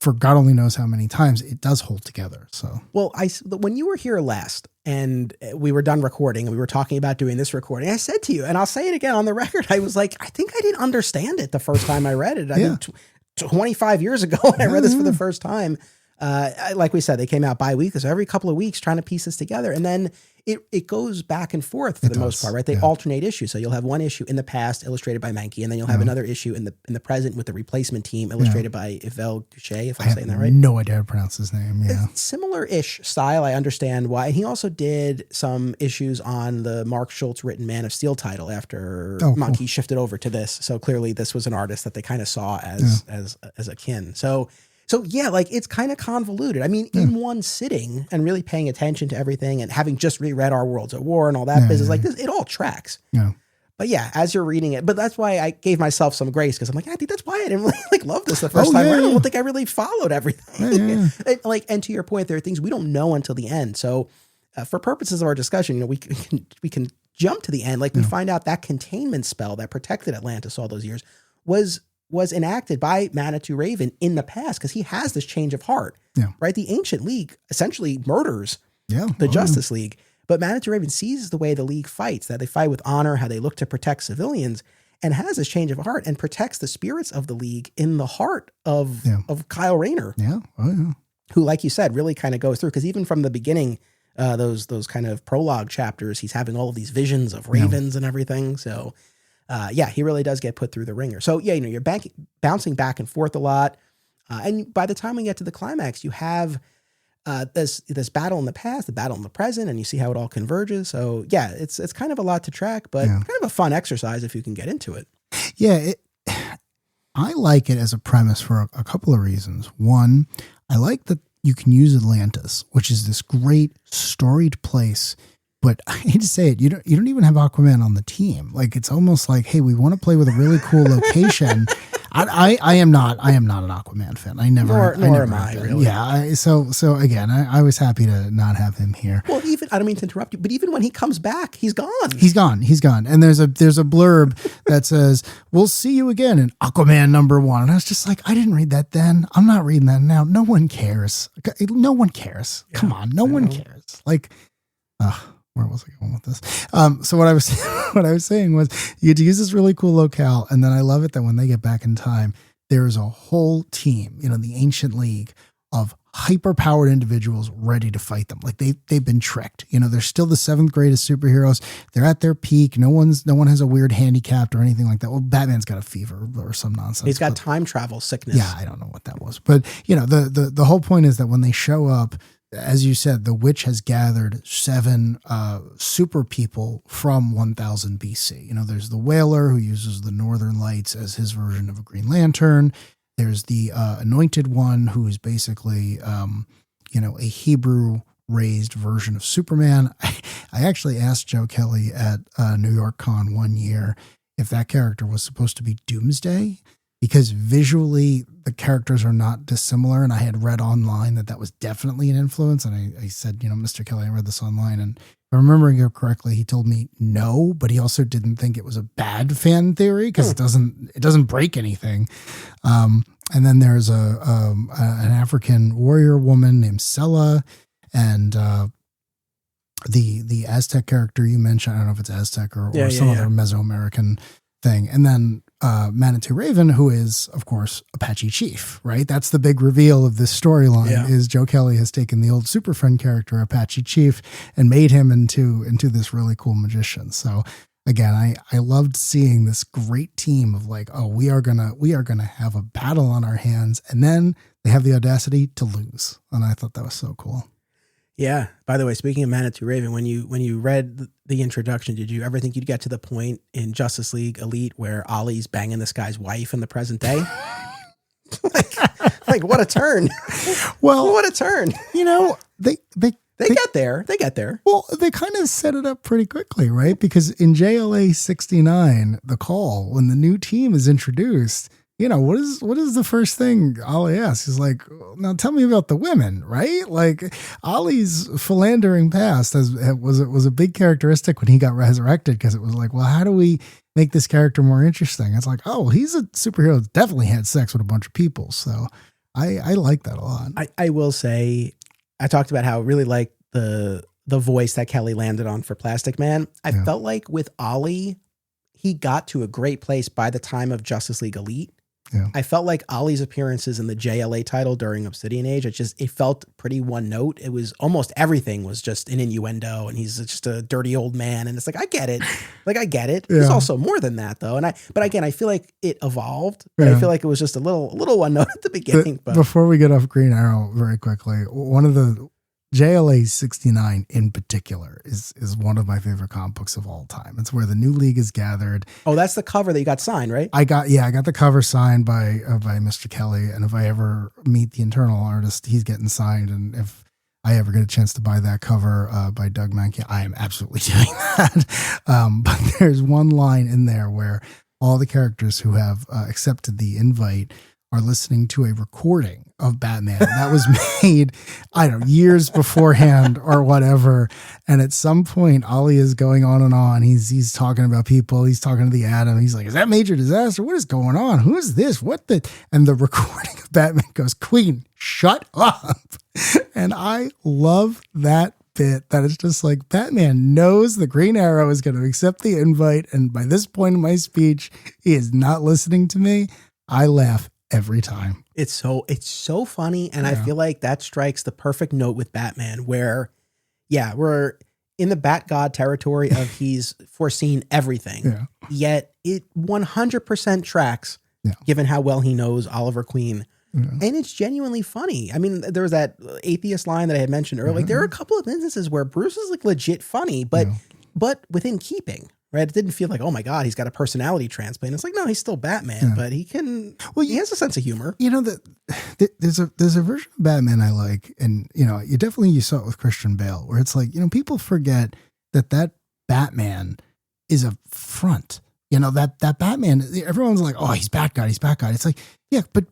Speaker 2: for God only knows how many times, it does hold together. So,
Speaker 1: well, when you were here last and we were done recording and we were talking about doing this recording, I said to you, and I'll say it again on the record, I was like, I think I didn't understand it the first time I read it. I think 25 years ago when I read this for the first time. Like we said, they came out bi-weekly, so every couple of weeks trying to piece this together. And then it goes back and forth for the most part, right? They alternate issues. So you'll have one issue in the past illustrated by Mahnke, and then you'll have another issue in the present with the replacement team illustrated by Yvel Duché, if I'm saying that right.
Speaker 2: No idea how to pronounce his name. Yeah.
Speaker 1: Similar-ish style. I understand why. And he also did some issues on the Mark Schultz written Man of Steel title after Mahnke shifted over to this. So clearly this was an artist that they kind of saw as a kin. So yeah, like it's kind of convoluted. I mean, in one sitting and really paying attention to everything and having just reread Our Worlds at War and all that business, like this, it all tracks. Yeah. But yeah, as you're reading it, but that's why I gave myself some grace, because I'm like, I think that's why I didn't really love this the first time. I don't think I really followed everything. And to your point, there are things we don't know until the end. So for purposes of our discussion, we can jump to the end. Like we find out that containment spell that protected Atlantis all those years was enacted by Manitou Raven in the past, because he has this change of heart, right? The Ancient League essentially murders the Justice League, but Manitou Raven sees the way the League fights, that they fight with honor, how they look to protect civilians, and has this change of heart and protects the spirits of the League in the heart of Kyle Rayner. Who, like you said, really kind of goes through, because even from the beginning, those kind of prologue chapters, he's having all of these visions of ravens and everything. So he really does get put through the ringer. So you're bouncing back and forth a lot. And by the time we get to the climax, you have this battle in the past, the battle in the present, and you see how it all converges. So yeah, it's kind of a lot to track, but kind of a fun exercise if you can get into it.
Speaker 2: Yeah. I like it as a premise for a couple of reasons. One, I like that you can use Atlantis, which is this great storied place. But I hate to say it, you don't even have Aquaman on the team. Like, it's almost like, hey, we want to play with a really cool location. I am not an Aquaman fan. I never. Nor am I. Really. Yeah. So again, I was happy to not have him here.
Speaker 1: Well, even, I don't mean to interrupt you, but even when he comes back, he's gone.
Speaker 2: He's gone. And there's a blurb that says, "We'll see you again in Aquaman #1." And I was just like, I didn't read that then. I'm not reading that now. No one cares. No one cares. Yeah, come on, no one cares. Like, where was I going with this? So what I was saying was, you get to use this really cool locale, and then I love it that when they get back in time, there is a whole team, the Ancient League of hyper-powered individuals ready to fight them. Like they've been tricked. They're still the 7th greatest superheroes. They're at their peak. No one has a weird handicap or anything like that. Well, Batman's got a fever or some nonsense.
Speaker 1: He's got time travel sickness.
Speaker 2: Yeah, I don't know what that was, but the whole point is that when they show up, as you said, the witch has gathered 7 super people from 1000 BC. There's the Whaler, who uses the Northern Lights as his version of a Green Lantern. There's the Anointed One, who is basically, a Hebrew-raised version of Superman. I actually asked Joe Kelly at New York Con one year if that character was supposed to be Doomsday, because visually the characters are not dissimilar. And I had read online that was definitely an influence. And I said, Mr. Kelly, I read this online, and if I'm remembering it correctly, he told me no, but he also didn't think it was a bad fan theory, because it doesn't break anything. And then there's an African warrior woman named Sela, and the Aztec character you mentioned, I don't know if it's Aztec or some other Mesoamerican thing. And then Manitou Raven, who is, of course, Apache Chief, right? That's the big reveal of this storyline, is Joe Kelly has taken the old Super Friend character, Apache Chief, and made him into this really cool magician. So again, I loved seeing this great team of like, oh, we are gonna have a battle on our hands, and then they have the audacity to lose. And I thought that was so cool.
Speaker 1: Yeah. By the way, speaking of Manitou Raven, when you read the introduction, did you ever think you'd get to the point in Justice League Elite where Ollie's banging this guy's wife in the present day? like what a turn! Well, what a turn!
Speaker 2: They
Speaker 1: get there. They get there.
Speaker 2: Well, they kind of set it up pretty quickly, right? Because in JLA 69, the call, when the new team is introduced, what is the first thing Ollie asks? He's like, now tell me about the women, right? Like, Ollie's philandering past was a big characteristic when he got resurrected, because it was like, well, how do we make this character more interesting? It's like, oh, he's a superhero that's definitely had sex with a bunch of people. So I like that a lot.
Speaker 1: I will say, I talked about how I really like the voice that Kelly landed on for Plastic Man. I felt like with Ollie, he got to a great place by the time of Justice League Elite.
Speaker 2: Yeah.
Speaker 1: I felt like Ollie's appearances in the JLA title during Obsidian Age, it felt pretty one note. It was almost everything was just an innuendo, and he's just a dirty old man. And it's like, I get it. I get it. Yeah. He's also more than that though. But again, I feel like it evolved. But I feel like it was just a little one note at the beginning. But
Speaker 2: before we get off Green Arrow very quickly, one of the JLA 69 in particular is one of my favorite comic books of all time. It's where the new league is gathered.
Speaker 1: Oh, that's the cover that you got signed, right?
Speaker 2: I got the cover signed by Mr. Kelly. And if I ever meet the internal artist, he's getting signed. And if I ever get a chance to buy that cover by Doug Mahnke, I am absolutely doing that. But there's one line in there where all the characters who have accepted the invite are listening to a recording of Batman that was made, I don't know, years beforehand or whatever. And at some point, Ollie is going on and on. He's talking about people. He's talking to the Atom. He's like, is that Major Disaster? What is going on? Who is this? And the recording of Batman goes, Queen, shut up. And I love that bit that it's just like Batman knows the Green Arrow is going to accept the invite. And by this point in my speech, he is not listening to me. I laugh every time.
Speaker 1: It's so funny. And I feel like that strikes the perfect note with Batman where, we're in the Bat God territory of he's foreseen everything. Yet it 100% tracks given how well he knows Oliver Queen. And it's genuinely funny. I mean, there was that atheist line that I had mentioned earlier. Like, there are a couple of instances where Bruce is like legit funny, but within keeping. Right, it didn't feel like, oh my God, he's got a personality transplant. It's like, no, he's still Batman, but he can. Well, he has a sense of humor.
Speaker 2: You know that there's a version of Batman I like, and you saw it with Christian Bale, where it's like, people forget that Batman is a front. That Batman. Everyone's like, oh, he's Bat God, he's Bat God. It's like, yeah, but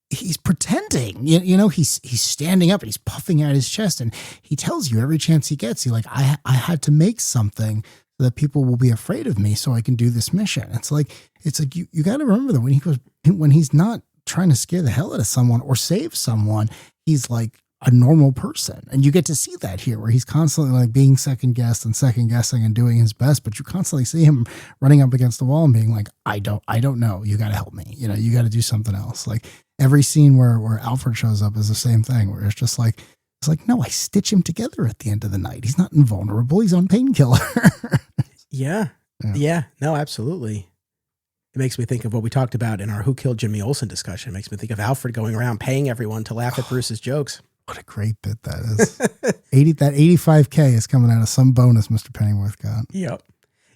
Speaker 2: he's pretending. He's standing up and he's puffing out his chest, and he tells you every chance he gets, he like, I had to make something so that people will be afraid of me so I can do this mission. It's like you got to remember that when he's not trying to scare the hell out of someone or save someone, he's like a normal person. And you get to see that here where he's constantly like being second guessing and doing his best, but you constantly see him running up against the wall and being like, I don't know. You got to help me. You got to do something else. Like every scene where Alfred shows up is the same thing where it's just like, no, I stitch him together at the end of the night. He's not invulnerable. He's on painkiller.
Speaker 1: Yeah. No, absolutely. It makes me think of what we talked about in our Who Killed Jimmy Olsen discussion. It makes me think of Alfred going around paying everyone to laugh at Bruce's jokes.
Speaker 2: What a great bit that is. That $85K is coming out of some bonus Mr. Pennyworth got.
Speaker 1: Yep.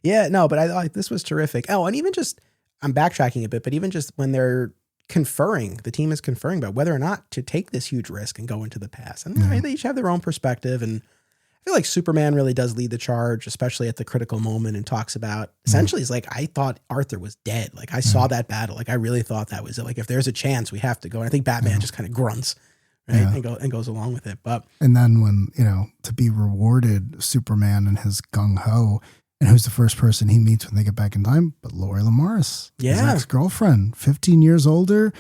Speaker 1: Yeah, no, but I this was terrific. Oh, and even just, I'm backtracking a bit, but even just when they're the team is conferring about whether or not to take this huge risk and go into the past. And they each have their own perspective. And I feel like Superman really does lead the charge, especially at the critical moment, and talks about essentially he's like, I thought Arthur was dead. Like I saw that battle. Like I really thought that was it. Like if there's a chance, we have to go. And I think Batman just kind of grunts, right? And goes along with it. And
Speaker 2: then when, to be rewarded Superman and his gung ho, and who's the first person he meets when they get back in time? But Lori Lamaris, his ex-girlfriend, 15 years older,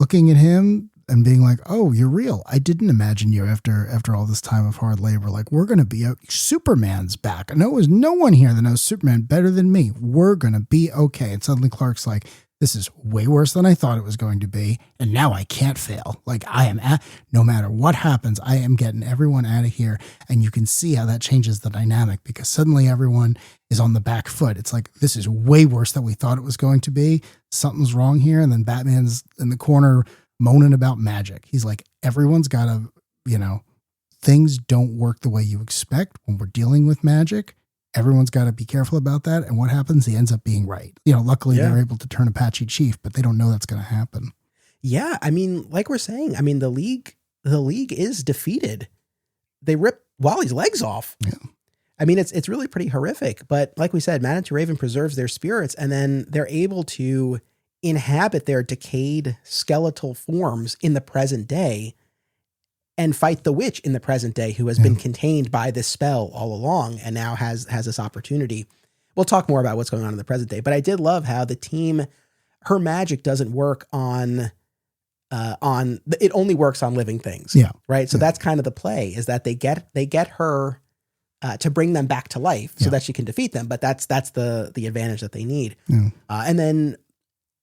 Speaker 2: looking at him and being like, oh, you're real. I didn't imagine you after all this time of hard labor. Like, we're going to be Superman's back. I know there's no one here that knows Superman better than me. We're going to be okay. And suddenly Clark's like, this is way worse than I thought it was going to be. And now I can't fail. Like no matter what happens, I am getting everyone out of here. And you can see how that changes the dynamic because suddenly everyone is on the back foot. It's like, this is way worse than we thought it was going to be. Something's wrong here. And then Batman's in the corner moaning about magic. He's like, everyone's got to, things don't work the way you expect when we're dealing with magic. Everyone's got to be careful about that. And what happens? He ends up being right. Luckily they're able to turn Apache chief, but they don't know that's going to happen.
Speaker 1: Yeah. I mean, like we're saying, the league is defeated. They rip Wally's legs off.
Speaker 2: Yeah.
Speaker 1: I mean, it's really pretty horrific, but like we said, Manatee Raven preserves their spirits and then they're able to inhabit their decayed skeletal forms in the present day and fight the witch in the present day who has been contained by this spell all along and now has this opportunity. We'll talk more about what's going on in the present day, but I did love how the team, her magic doesn't work on it only works on living things.
Speaker 2: Yeah.
Speaker 1: Right. So that's kind of the play, is that they get her to bring them back to life so that she can defeat them. But that's the advantage that they need.
Speaker 2: Yeah.
Speaker 1: And then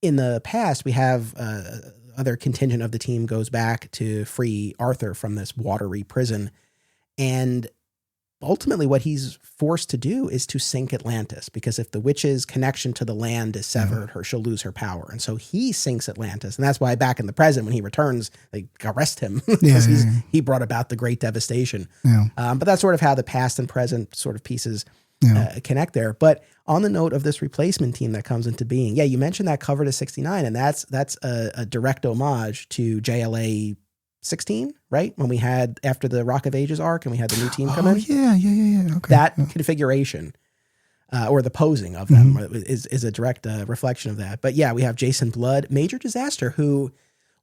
Speaker 1: in the past, we have other contingent of the team goes back to free Arthur from this watery prison. And ultimately what he's forced to do is to sink Atlantis, because if the witch's connection to the land is severed, she'll lose her power. And so he sinks Atlantis. And that's why back in the present, when he returns, they arrest him because he brought about the great devastation.
Speaker 2: Yeah.
Speaker 1: But that's sort of how the past and present sort of pieces connect there. But on the note of this replacement team that comes into being, you mentioned that cover to 69, and that's a direct homage to JLA 16, right? When we had after the Rock of Ages arc and we had the new team come in.
Speaker 2: Yeah. Okay.
Speaker 1: That configuration or the posing of them is a direct reflection of that. But we have Jason Blood, Major Disaster, who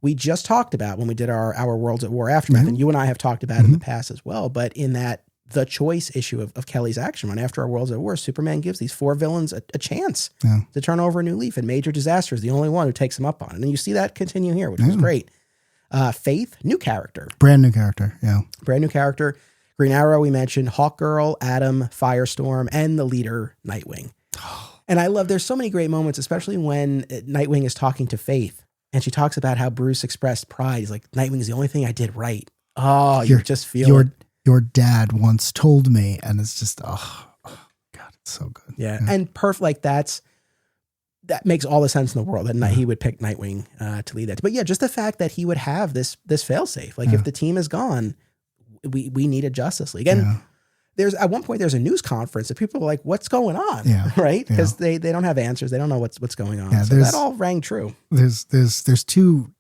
Speaker 1: we just talked about when we did our Worlds at War Aftermath, and you and I have talked about in the past as well. But in that The Choice issue of Kelly's action run after our Worlds at War, Superman gives these 4 villains a chance to turn over a new leaf, and Major Disaster is the only one who takes them up on it. And you see that continue here, which is great. Faith, new character.
Speaker 2: Brand new character,
Speaker 1: Brand new character. Green Arrow, we mentioned. Hawkgirl, Atom, Firestorm, and the leader, Nightwing. And I love, there's so many great moments, especially when Nightwing is talking to Faith, and she talks about how Bruce expressed pride. He's like, Nightwing is the only thing I did right. Oh, you just feel it.
Speaker 2: Your dad once told me, and it's just, oh God, it's so good.
Speaker 1: Yeah. And perfect, like that makes all the sense in the world that he would pick Nightwing to lead that. But just the fact that he would have this failsafe, like if the team is gone, we need a Justice League. And there's at one point there's a news conference that people are like, what's going on? Right? Because they don't have answers. They don't know what's going on. So that all rang true.
Speaker 2: There's two,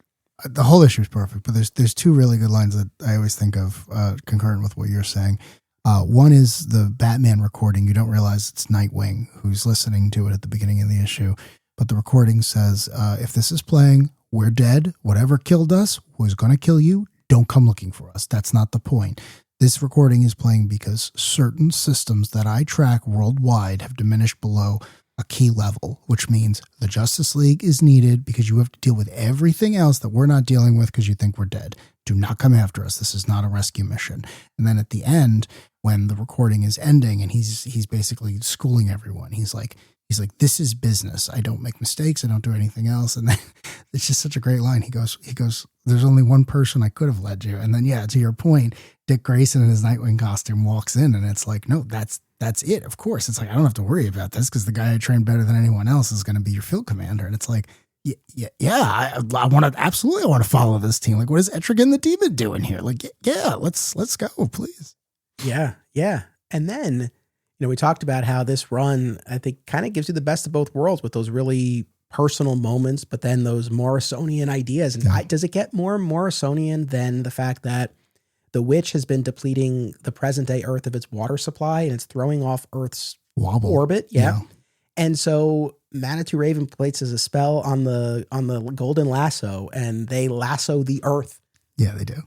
Speaker 2: the whole issue is perfect, but there's 2 really good lines that I always think of concurrent with what you're saying. One is the Batman recording. You don't realize it's Nightwing who's listening to it at the beginning of the issue. But the recording says, if this is playing, we're dead. Whatever killed us, who's going to kill you, don't come looking for us. That's not the point. This recording is playing because certain systems that I track worldwide have diminished below a key level, which means the Justice League is needed because you have to deal with everything else that we're not dealing with because you think we're dead. Do not come after us. This is not a rescue mission. And then at the end, when the recording is ending and he's basically schooling everyone, he's like, this is business. I don't make mistakes. I don't do anything else. And then it's just such a great line. He goes, there's only one person I could have led you. And then, to your point, Dick Grayson in his Nightwing costume walks in, and it's like, no, that's it. Of course. It's like, I don't have to worry about this because the guy I trained better than anyone else is going to be your field commander. And it's like, I want to follow this team. Like, what is Etrigan the Demon doing here? Like, let's go, please.
Speaker 1: Yeah. And then, we talked about how this run, I think, kind of gives you the best of both worlds with those really personal moments, but then those Morrisonian ideas. And does it get more Morrisonian than the fact that the witch has been depleting the present day Earth of its water supply and it's throwing off Earth's orbit? Yeah. And so Manitou Raven places a spell on the golden lasso, and they lasso the Earth.
Speaker 2: Yeah, they do.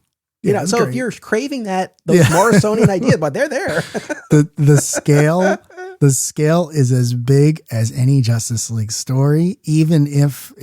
Speaker 1: So great. If you're craving those Morrisonian ideas, but they're there.
Speaker 2: The scale is as big as any Justice League story, even if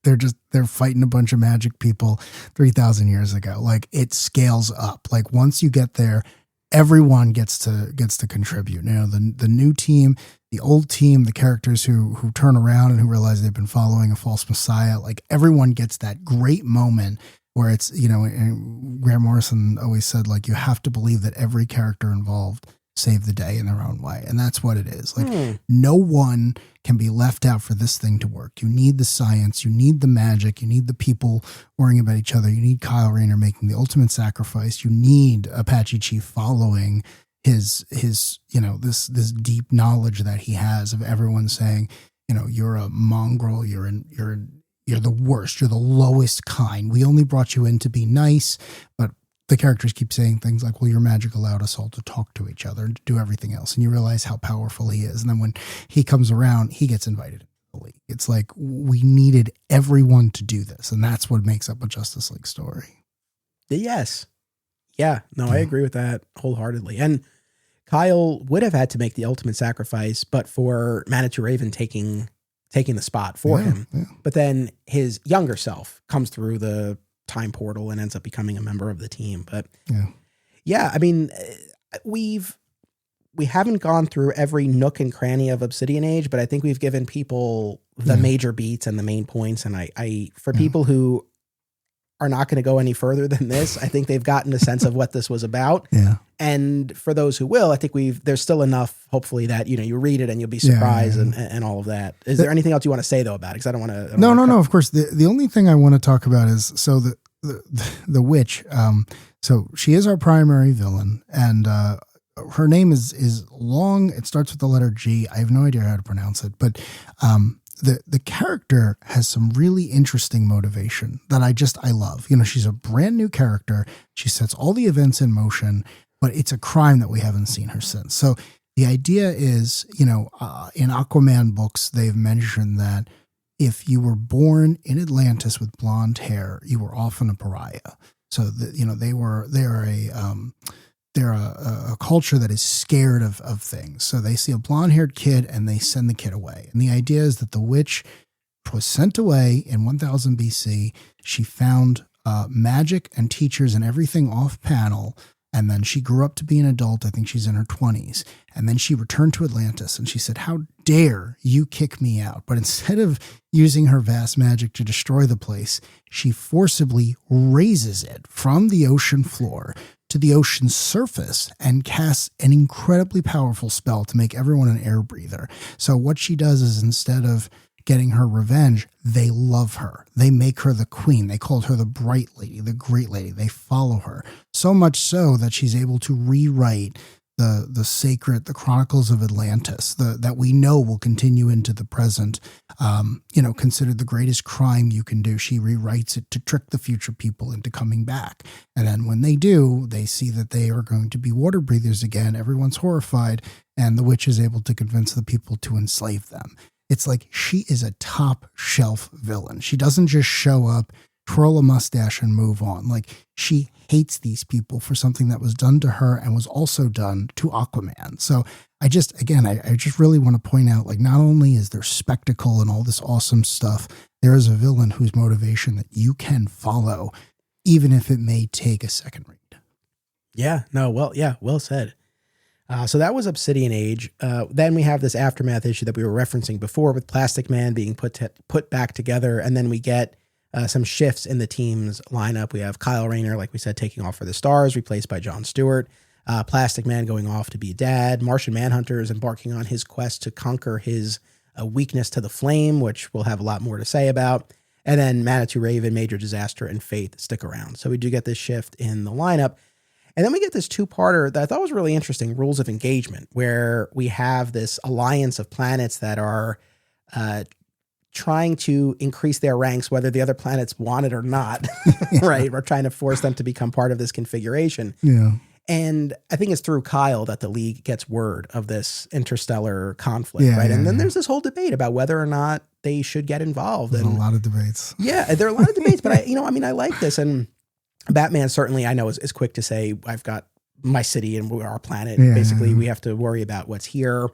Speaker 2: they're fighting a bunch of magic people 3,000 years ago. Like, it scales up. Like, once you get there, everyone gets to contribute. The new team, the old team, the characters who turn around and who realize they've been following a false messiah. Like, everyone gets that great moment where it's, and Grant Morrison always said, like, you have to believe that every character involved saved the day in their own way. And that's what it is. Like, no one can be left out for this thing to work. You need the science, you need the magic, you need the people worrying about each other. You need Kyle Rayner making the ultimate sacrifice. You need Apache Chief following his this deep knowledge that he has of everyone saying, you're a mongrel, you're the worst. You're the lowest kind. We only brought you in to be nice, but the characters keep saying things like, well, your magic allowed us all to talk to each other and to do everything else. And you realize how powerful he is. And then when he comes around, he gets invited into the league. It's like, we needed everyone to do this. And that's what makes up a Justice League story.
Speaker 1: Yes. Yeah. No, I agree with that wholeheartedly. And Kyle would have had to make the ultimate sacrifice, but for Manitou Raven taking the spot for him. Yeah. But then his younger self comes through the time portal and ends up becoming a member of the team. But
Speaker 2: yeah,
Speaker 1: I mean, we haven't gone through every nook and cranny of Obsidian Age, but I think we've given people the major beats and the main points. And for people who are not going to go any further than this, I think they've gotten a sense of what this was about.
Speaker 2: Yeah.
Speaker 1: And for those who will, I think there's still enough, hopefully, that, you read it and you'll be surprised and all of that. Is there anything else you want to say though about it? Cause I don't want to.
Speaker 2: No. Of course. The only thing I want to talk about is, so the witch, so she is our primary villain, and, her name is long. It starts with the letter G. I have no idea how to pronounce it, but, the character has some really interesting motivation that I love. She's a brand new character. She sets all the events in motion, but it's a crime that we haven't seen her since. So the idea is, in Aquaman books, they've mentioned that if you were born in Atlantis with blonde hair, you were often a pariah. So they're a culture that is scared of things. So they see a blonde-haired kid and they send the kid away. And the idea is that the witch was sent away in 1000 BC. She found magic and teachers and everything off panel. And then she grew up to be an adult. I think she's in her 20s. And then she returned to Atlantis and she said, "How dare you kick me out?" But instead of using her vast magic to destroy the place, she forcibly raises it from the ocean floor to the ocean's surface and casts an incredibly powerful spell to make everyone an air breather. So what she does is, instead of getting her revenge, they love her. They make her the queen. They called her the bright lady, the great lady. They follow her. So much so that she's able to rewrite the Chronicles of Atlantis, that we know will continue into the present, considered the greatest crime you can do. She rewrites it to trick the future people into coming back. And then when they do, they see that they are going to be water breathers again. Everyone's horrified, and the witch is able to convince the people to enslave them. It's like she is a top shelf villain. She doesn't just show up, twirl a mustache, and move on. Like, she hates these people for something that was done to her and was also done to Aquaman. So I just really want to point out, like, not only is there spectacle and all this awesome stuff, there is a villain whose motivation that you can follow, even if it may take a second read.
Speaker 1: Yeah, no, well said. So that was Obsidian Age. Then we have this aftermath issue that we were referencing before with Plastic Man being put back together. And then we get some shifts in the team's lineup. We have Kyle Rayner, like we said, taking off for the Stars, replaced by John Stewart. Plastic Man going off to be dad. Martian Manhunter is embarking on his quest to conquer his weakness to the flame, which we'll have a lot more to say about. And then Manitou Raven, Major Disaster, and Faith stick around. So we do get this shift in the lineup. And then we get this two-parter that I thought was really interesting, Rules of Engagement, where we have this alliance of planets that are trying to increase their ranks, whether the other planets want it or not, right? We're trying to force them to become part of this configuration.
Speaker 2: Yeah.
Speaker 1: And I think it's through Kyle that the League gets word of this interstellar conflict, right? And then there's this whole debate about whether or not they should get involved.
Speaker 2: There's a lot of debates.
Speaker 1: Yeah, there are a lot of debates, but I like this. And Batman certainly, I know, is quick to say, I've got my city and our planet. Yeah. Basically, we have to worry about what's here.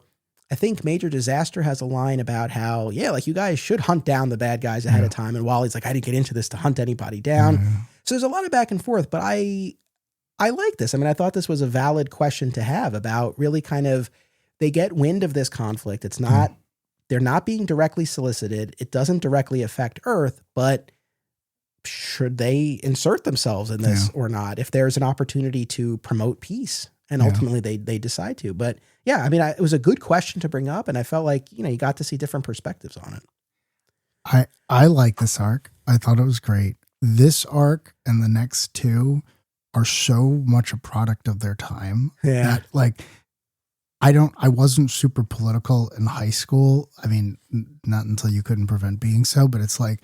Speaker 1: I think Major Disaster has a line about how, you guys should hunt down the bad guys ahead of time. And Wally's like, I didn't get into this to hunt anybody down. Yeah. So there's a lot of back and forth, but I like this. I mean, I thought this was a valid question to have about really kind of, they get wind of this conflict. It's not, they're not being directly solicited. It doesn't directly affect Earth, but should they insert themselves in this or not? If there's an opportunity to promote peace, and ultimately they decide to. But it was a good question to bring up, and I felt like you got to see different perspectives on it.
Speaker 2: I like this arc. I thought it was great. This arc and the next two are so much a product of their time. Yeah, that, I wasn't super political in high school. I mean, not until you couldn't prevent being so. But it's like,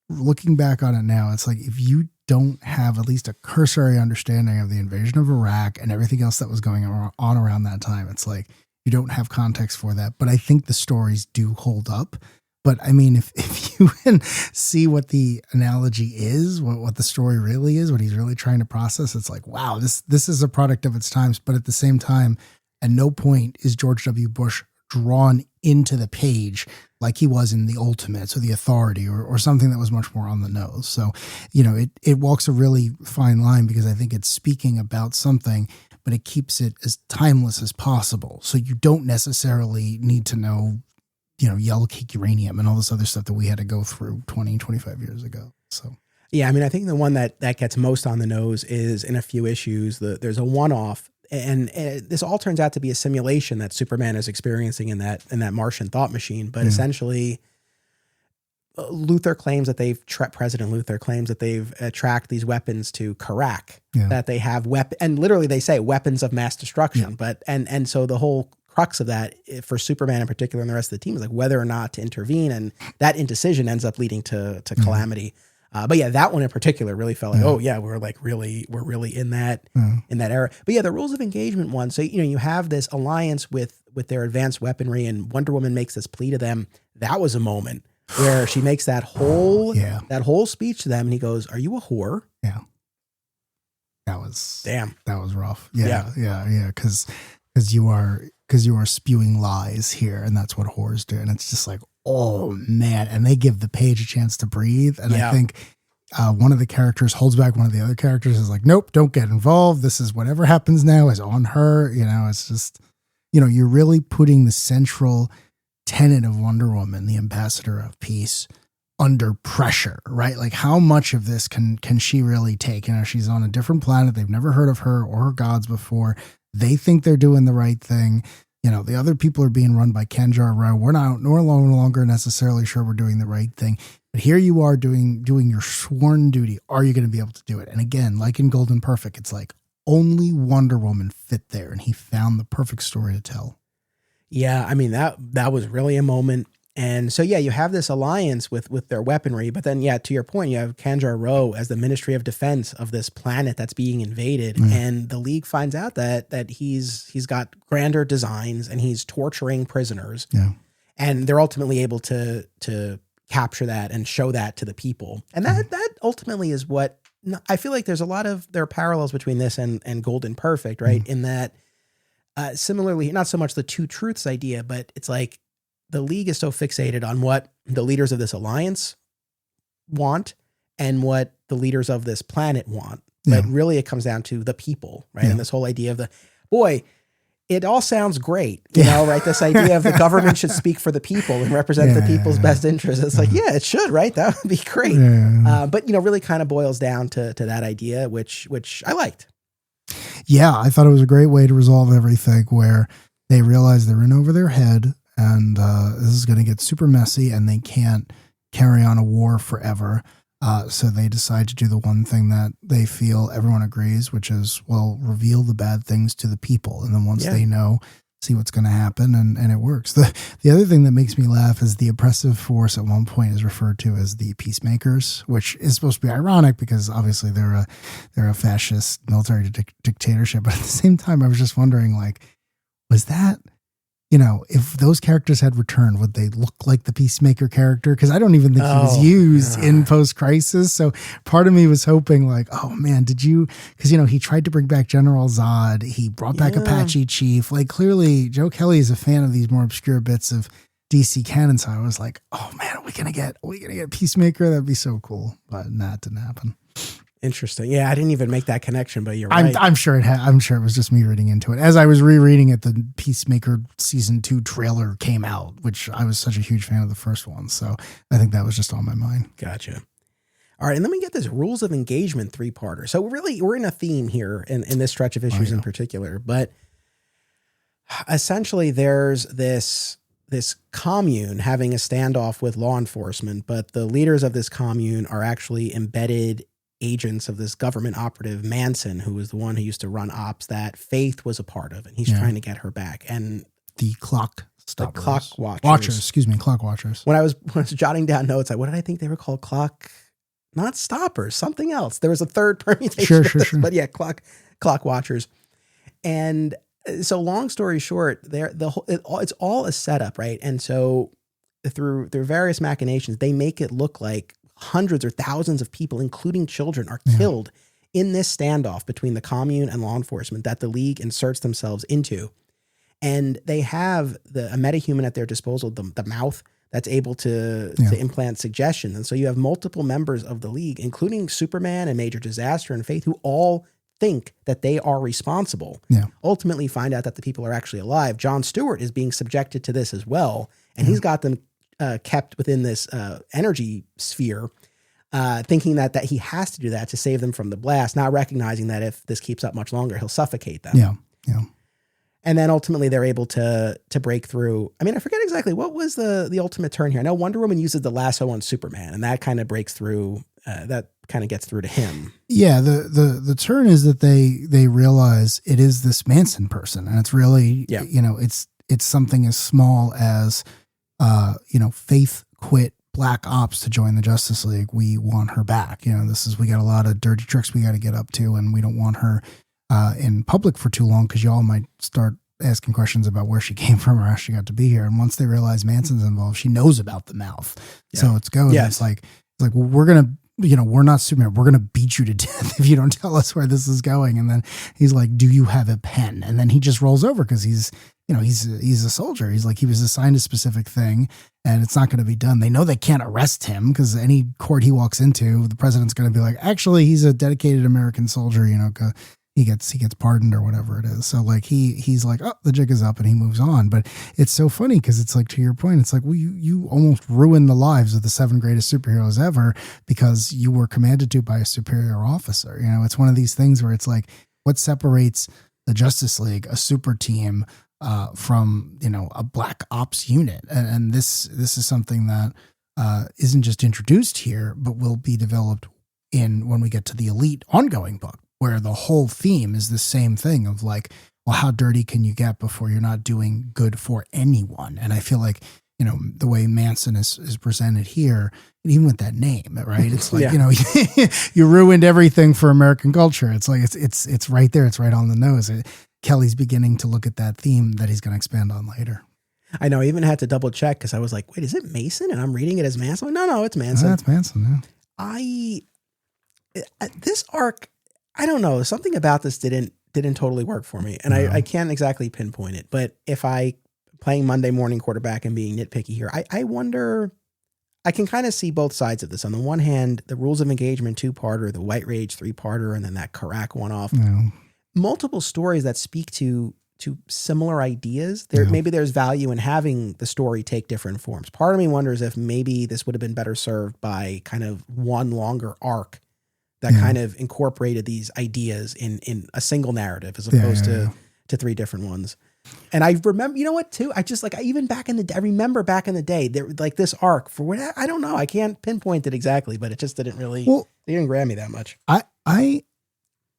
Speaker 2: looking back on it now, it's like, if you don't have at least a cursory understanding of the invasion of Iraq and everything else that was going on around that time, it's like you don't have context for that. But I think the stories do hold up. But I mean, if you can see what the analogy is, what the story really is, what he's really trying to process, it's like, wow, this is a product of its times. But at the same time, at no point is George W. Bush drawn into the page like he was in the Ultimates or the Authority or something that was much more on the nose. So, it walks a really fine line because I think it's speaking about something, but it keeps it as timeless as possible. So you don't necessarily need to know, yellow cake uranium and all this other stuff that we had to go through 20, 25 years ago. So.
Speaker 1: Yeah, I mean, I think the one that gets most on the nose is in a few issues. There's a one-off, and this all turns out to be a simulation that Superman is experiencing in that Martian thought machine. But essentially, President Luthor claims that they've tracked these weapons to Karak, that they have and literally they say weapons of mass destruction. Yeah. But and so the whole crux of that for Superman in particular and the rest of the team is like whether or not to intervene, and that indecision ends up leading to calamity. But yeah, that one in particular really felt like, we're really in that era. But yeah, the rules of engagement one. So, you have this alliance with their advanced weaponry, and Wonder Woman makes this plea to them. That was a moment where she makes that whole speech to them, and he goes, "Are you a whore?"
Speaker 2: Yeah. That was rough. Yeah. Cause you are spewing lies here, and that's what whores do. And it's just like, oh man. And they give the page a chance to breathe. And I think one of the characters holds back one of the other characters, is like, nope, don't get involved. This is whatever happens now is on her. It's just, you're really putting the central tenet of Wonder Woman, the ambassador of peace, under pressure, right? Like how much of this can she really take? She's on a different planet. They've never heard of her or her gods before. They think they're doing the right thing. The other people are being run by Kanjar Rao. We're no longer necessarily sure we're doing the right thing. But here you are doing your sworn duty. Are you going to be able to do it? And again, like in Golden Perfect, it's like only Wonder Woman fit there, and he found the perfect story to tell.
Speaker 1: Yeah, I mean, that was really a moment. And so, yeah, you have this alliance with their weaponry, but then, yeah, to your point, you have Kanjar Rao as the Ministry of Defense of this planet that's being invaded. And the League finds out that he's got grander designs and he's torturing prisoners. Yeah. And they're ultimately able to capture that and show that to the people. And that ultimately is what I feel like there are parallels between this and Golden Perfect, right? In that similarly, not so much the two truths idea, but it's like, the League is so fixated on what the leaders of this alliance want and what the leaders of this planet want. But really it comes down to the people, right? And this whole idea of it all sounds great, right? This idea of the government should speak for the people and represent the people's best interests. It's like, it should, right? That would be great. But, really kind of boils down to that idea, which I liked.
Speaker 2: Yeah, I thought it was a great way to resolve everything where they realize they're in over their head. And this is going to get super messy, and they can't carry on a war forever. So they decide to do the one thing that they feel everyone agrees, which is, reveal the bad things to the people. And then once they know, see what's going to happen, and it works. The other thing that makes me laugh is the oppressive force at one point is referred to as the peacemakers, which is supposed to be ironic because obviously they're a fascist military dictatorship. But at the same time, I was just wondering, like, was that... if those characters had returned, would they look like the Peacemaker character? Because I don't even think he was used in Post-Crisis. So part of me was hoping like, oh man, did you... Because, he tried to bring back General Zod. He brought back Apache Chief. Like clearly Joe Kelly is a fan of these more obscure bits of DC canon. So I was like, oh man, are we going to get Peacemaker? That'd be so cool. But that didn't happen.
Speaker 1: Interesting. Yeah, I didn't even make that connection, but you're right.
Speaker 2: I'm sure it was just me reading into it. As I was rereading it, the Peacemaker season 2 trailer came out, which I was such a huge fan of the first one. So I think that was just on my mind.
Speaker 1: Gotcha. All right, and then we get this rules of engagement 3-parter. So really, we're in a theme here in this stretch of issues in particular, but essentially there's this commune having a standoff with law enforcement, but the leaders of this commune are actually embedded agents of this government operative Manson, who was the one who used to run ops that Faith was a part of, and he's trying to get her back. And
Speaker 2: the clock stoppers.
Speaker 1: The clock watchers.
Speaker 2: Clock watchers.
Speaker 1: When I was jotting down notes, what did I think they were called? Not stoppers, something else. There was a third permutation. Sure. But yeah, clock watchers. And so long story short, it's all a setup, right? And so through various machinations, they make it look like hundreds or thousands of people, including children, are killed in this standoff between the commune and law enforcement that the League inserts themselves into. And they have a metahuman at their disposal, the mouth that's able to implant suggestion. And so you have multiple members of the League, including Superman and Major Disaster and Faith, who all think that they are responsible.
Speaker 2: Yeah.
Speaker 1: Ultimately find out that the people are actually alive. John Stewart is being subjected to this as well. And he's got them kept within this energy sphere, thinking that he has to do that to save them from the blast, not recognizing that if this keeps up much longer, he'll suffocate them.
Speaker 2: Yeah. Yeah.
Speaker 1: And then ultimately they're able to break through. I mean, I forget exactly what was the ultimate turn here. I know Wonder Woman uses the lasso on Superman, and that kind of breaks through. That kind of gets through to him.
Speaker 2: Yeah. The turn is that they realize it is this Manson person, and it's really, it's something as small as, Faith quit Black Ops to join the Justice League. We want her back. We got a lot of dirty tricks we got to get up to, and we don't want her in public for too long, because y'all might start asking questions about where she came from or how she got to be here. And once they realize Manson's involved, she knows about the mouth. Yeah. So it's going. Yeah. It's like, well, we're gonna, we're not Superman. We're gonna beat you to death if you don't tell us where this is going. And then he's like, "Do you have a pen?" And then he just rolls over because he's a soldier. He's like, he was assigned a specific thing, and it's not going to be done. They know they can't arrest him because any court he walks into, the president's going to be like, actually, he's a dedicated American soldier. He gets pardoned or whatever it is. So like he's like, oh, the jig is up, and he moves on. But it's so funny because it's like, to your point, it's like, well, you almost ruined the lives of the 7 greatest superheroes ever because you were commanded to by a superior officer. It's one of these things where it's like, what separates the Justice League, a super team, from a Black Ops unit, and this is something that isn't just introduced here, but will be developed when we get to the Elite ongoing book, where the whole theme is the same thing of like, well, how dirty can you get before you're not doing good for anyone? And I feel like, the way Manson is presented here, even with that name, right? It's like, you ruined everything for American culture. It's like, it's right there. It's right on the nose. Kelly's beginning to look at that theme that he's going to expand on later.
Speaker 1: I know. I even had to double check because I was like, wait, is it Mason? And I'm reading it as Manson. I'm like, no, it's Manson.
Speaker 2: That's Manson. Yeah.
Speaker 1: This arc, I don't know. Something about this didn't totally work for me. And I can't exactly pinpoint it. But if playing Monday morning quarterback and being nitpicky here, I wonder, I can kind of see both sides of this. On the one hand, the Rules of Engagement 2-parter, the White Rage 3-parter, and then that Karak one-off. Yeah. Multiple stories that speak to similar ideas. Maybe there's value in having the story take different forms. Part of me wonders if maybe this would have been better served by kind of one longer arc that kind of incorporated these ideas in a single narrative as opposed to 3 different ones. And I remember, you know what, too? I remember back in the day, there like this arc for what, I don't know. I can't pinpoint it exactly, but it just didn't really, it didn't grab me that much.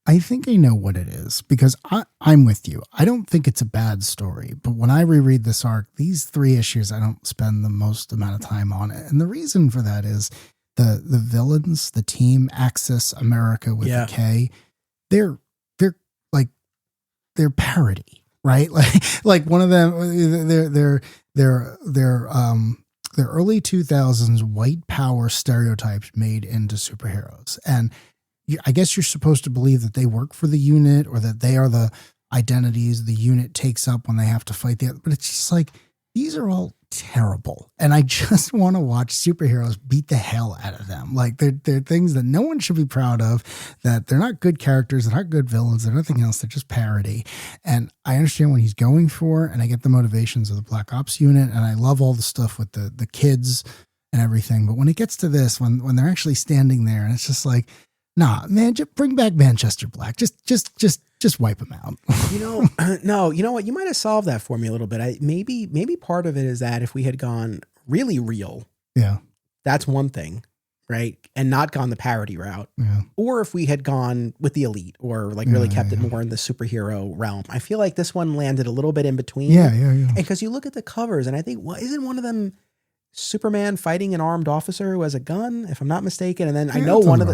Speaker 2: I think I know what it is because I'm with you. I don't think it's a bad story, but when I reread this arc, these 3 issues, I don't spend the most amount of time on it. And the reason for that is the villains, the team, Axis America with a K, they're parody, right? Like one of them, they're early 2000s white power stereotypes made into superheroes. And I guess you're supposed to believe that they work for the unit or that they are the identities the unit takes up when they have to fight the other. But it's just like, these are all terrible. And I just want to watch superheroes beat the hell out of them. Like they're things that no one should be proud of, that they're not good characters. They're not good villains. They're nothing else. They're just parody. And I understand what he's going for. And I get the motivations of the Black Ops unit. And I love all the stuff with the kids and everything. But when it gets to this, when they're actually standing there and it's just like, nah, man, just bring back Manchester Black. Just wipe him out.
Speaker 1: No, you know what? You might have solved that for me a little bit. Maybe part of it is that if we had gone really real, that's one thing, right? And not gone the parody route. Yeah. Or if we had gone with the Elite or like really kept it more in the superhero realm. I feel like this one landed a little bit in between.
Speaker 2: Yeah.
Speaker 1: And because you look at the covers and I think, isn't one of them Superman fighting an armed officer who has a gun, if I'm not mistaken? And then I know one of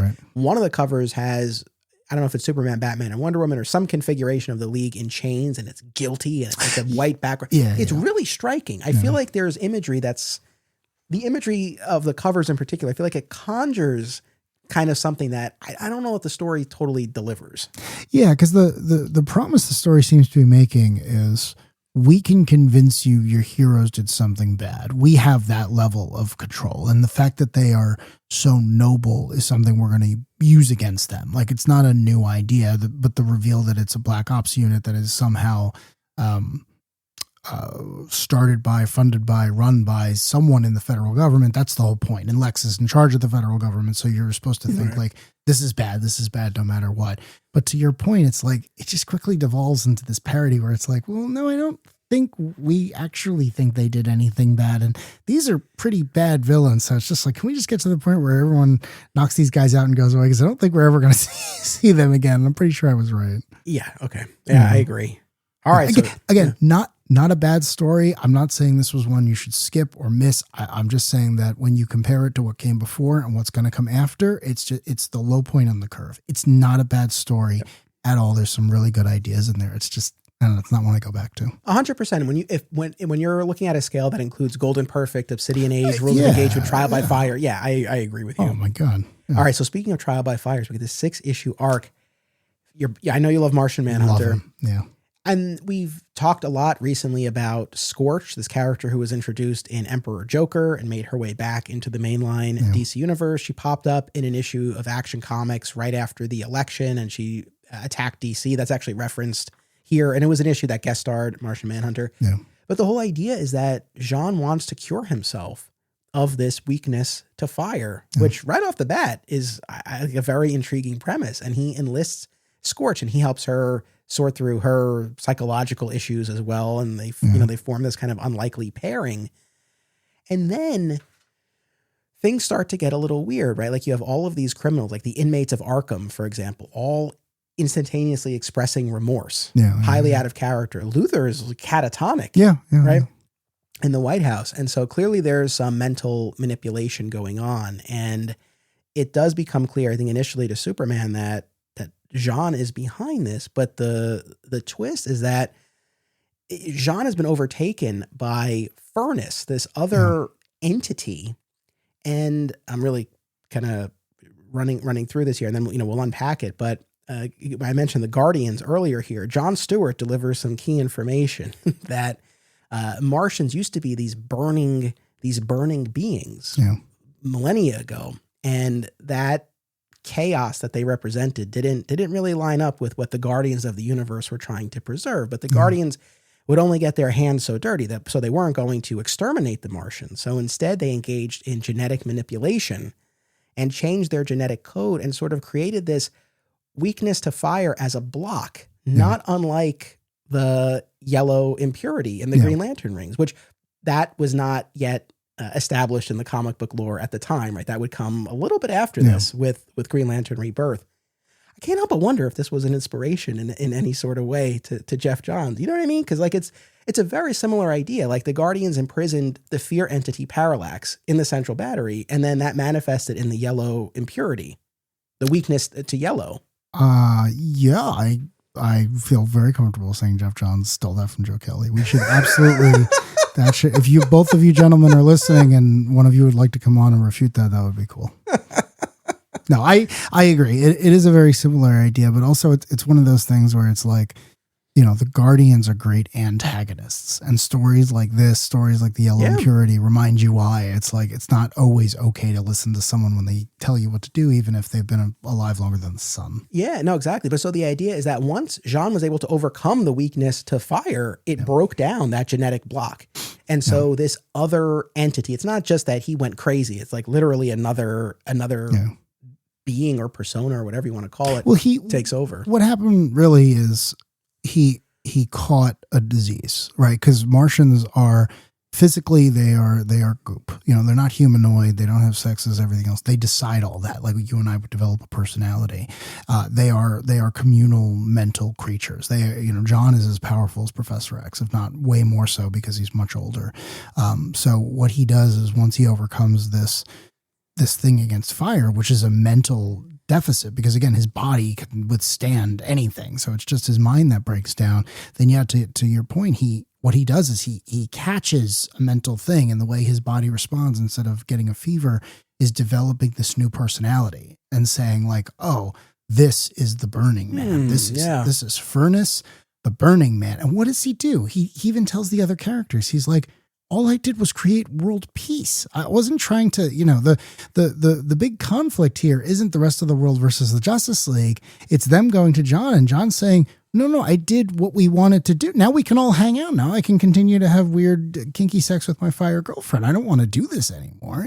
Speaker 1: the covers has, I don't know if it's Superman, Batman, and Wonder Woman, or some configuration of the League in chains, and it's guilty, and it's like a white background. It's really striking. I feel like there's imagery that's the imagery of the covers in particular. I feel like it conjures kind of something that I don't know if the story totally delivers.
Speaker 2: Yeah, because the promise the story seems to be making is we can convince you your heroes did something bad. We have that level of control. And the fact that they are so noble is something we're going to use against them. Like, it's not a new idea, but the reveal that it's a black ops unit that is somehow started by, funded by, run by someone in the federal government. That's the whole point. And Lex is in charge of the federal government. So you're supposed to think like, this is bad no matter what. But to your point, it's like, it just quickly devolves into this parody where it's like, well, no, I don't think we actually think they did anything bad. And these are pretty bad villains. So it's just like, can we just get to the point where everyone knocks these guys out and goes away? Because I don't think we're ever going to see them again. I'm pretty sure I was right.
Speaker 1: Yeah. Okay. Yeah, I agree. All right.
Speaker 2: Again, not a bad story. I'm not saying this was one you should skip or miss. I'm just saying that when you compare it to what came before and what's going to come after, it's the low point on the curve. It's not a bad story at all. There's some really good ideas in there. It's just, I don't know, it's not one I go back to.
Speaker 1: 100%. When you're looking at a scale that includes Golden Perfect, Obsidian Age, Rules of Engagement, Trial by Fire, I agree with you.
Speaker 2: Oh my God. Yeah.
Speaker 1: All right. So speaking of Trial by Fire, so we get this 6-issue arc. I know you love Martian Manhunter.
Speaker 2: Love him. Yeah.
Speaker 1: And we've talked a lot recently about Scorch, this character who was introduced in Emperor Joker and made her way back into the mainline DC universe. She popped up in an issue of Action Comics right after the election, and she attacked DC. That's actually referenced here. And it was an issue that guest starred Martian Manhunter.
Speaker 2: Yeah.
Speaker 1: But the whole idea is that Jean wants to cure himself of this weakness to fire, which right off the bat is a very intriguing premise. And he enlists Scorch, and he helps her sort through her psychological issues as well. And they, they form this kind of unlikely pairing. And then things start to get a little weird, right? Like, you have all of these criminals, like the inmates of Arkham, for example, all instantaneously expressing remorse, highly out of character. Luther is catatonic, right? In the White House. And so clearly there's some mental manipulation going on. And it does become clear, I think, initially to Superman that Jean is behind this, but the twist is that Jean has been overtaken by Furnace, this other entity. And I'm really kind of running through this here, and then we'll unpack it. But I mentioned the Guardians earlier here. John Stewart delivers some key information that Martians used to be these burning beings millennia ago, and that chaos that they represented didn't really line up with what the Guardians of the universe were trying to preserve. But the Guardians would only get their hands so dirty so they weren't going to exterminate the Martians. So instead they engaged in genetic manipulation and changed their genetic code and sort of created this weakness to fire as a block, not unlike the yellow impurity in the Green Lantern rings, which that was not yet established in the comic book lore at the time, right? That would come a little bit after this with Green Lantern Rebirth. I can't help but wonder if this was an inspiration in any sort of way to Jeff Johns. You know what I mean? Because like it's a very similar idea. Like the Guardians imprisoned the fear entity Parallax in the Central Battery, and then that manifested in the yellow impurity, the weakness to yellow.
Speaker 2: I feel very comfortable saying Jeff Johns stole that from Joe Kelly. We should absolutely. If you both of you gentlemen are listening and one of you would like to come on and refute that would be cool. No, I agree. It is a very similar idea, but also it's one of those things where it's like, the Guardians are great antagonists, and stories like this, stories like the Yellow Impurity remind you why. It's like, it's not always okay to listen to someone when they tell you what to do, even if they've been alive longer than the sun. Yeah, no, exactly. But so the idea is that once Jean was able to overcome the weakness to fire, it broke down that genetic block. And so this other entity, it's not just that he went crazy. It's like literally another being or persona or whatever you want to call it. Well, he takes over. What happened really is he caught a disease, right? Because Martians are physically they are goop. They're not humanoid. They don't have sexes. Everything else. They decide all that. Like you and I would develop a personality. They are communal mental creatures. John is as powerful as Professor X, if not way more so, because he's much older. So what he does is once he overcomes this thing against fire, which is a mental deficit, because again, his body can withstand anything. So it's just his mind that breaks down. Then to your point, what he does is he catches a mental thing, and the way his body responds, instead of getting a fever, is developing this new personality and saying like, oh, this is the Burning Man. This is Furnace. the Burning Man. And what does he do? He even tells the other characters, he's like, all I did was create world peace. I wasn't trying to, the big conflict here isn't the rest of the world versus the Justice League. It's them going to John and John saying, no, I did what we wanted to do. Now we can all hang out. Now I can continue to have weird kinky sex with my fire girlfriend. I don't want to do this anymore.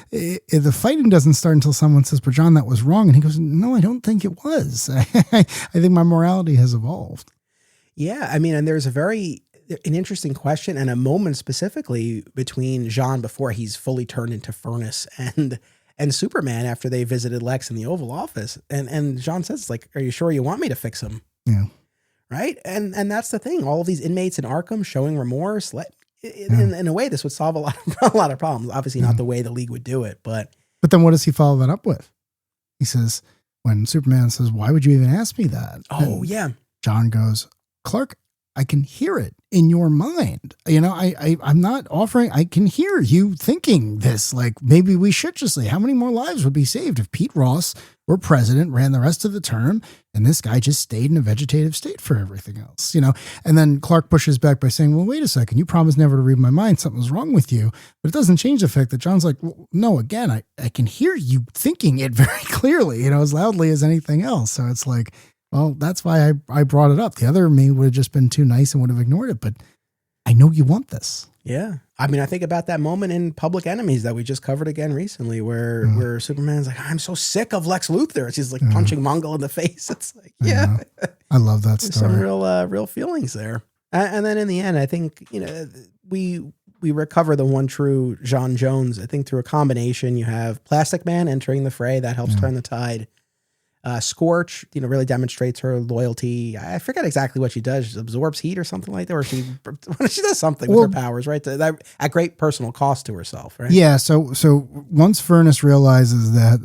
Speaker 2: The fighting doesn't start until someone says, but John, that was wrong. And he goes, no, I don't think it was. I think my morality has evolved.
Speaker 1: Yeah. I mean, and there's an interesting question and a moment specifically between Jean before he's fully turned into Furnace and Superman after they visited Lex in the Oval Office. And Jean says, like, are you sure you want me to fix him?
Speaker 2: Yeah.
Speaker 1: Right. And that's the thing. All of these inmates in Arkham showing remorse. In a way, this would solve a lot of problems. Obviously not the way the League would do it, but
Speaker 2: then what does he follow that up with? He says, when Superman says, why would you even ask me that?
Speaker 1: Oh, yeah.
Speaker 2: John goes, Clark, I can hear it in your mind. I'm not offering, I can hear you thinking this, like maybe we should just say, how many more lives would be saved if Pete Ross were president, ran the rest of the term, and this guy just stayed in a vegetative state for everything else, And then Clark pushes back by saying, well, wait a second, you promised never to read my mind. Something's wrong with you. But it doesn't change the fact that John's like, well, no, again, I can hear you thinking it very clearly, as loudly as anything else. So it's like, well, that's why I brought it up. The other me would have just been too nice and would have ignored it. But I know you want this.
Speaker 1: Yeah. I mean, I think about that moment in Public Enemies that we just covered again recently where Superman's like, I'm so sick of Lex Luthor. She's like punching Mongol in the face. It's like, yeah.
Speaker 2: I love that story.
Speaker 1: Some real feelings there. And then in the end, I think, we recover the one true John Jones, I think through a combination. You have Plastic Man entering the fray. That helps turn the tide. Scorch, really demonstrates her loyalty. I forget exactly what she does. She absorbs heat or something like that, or she does something with her powers, right? That at great personal cost to herself, right?
Speaker 2: Yeah. So once Furnace realizes that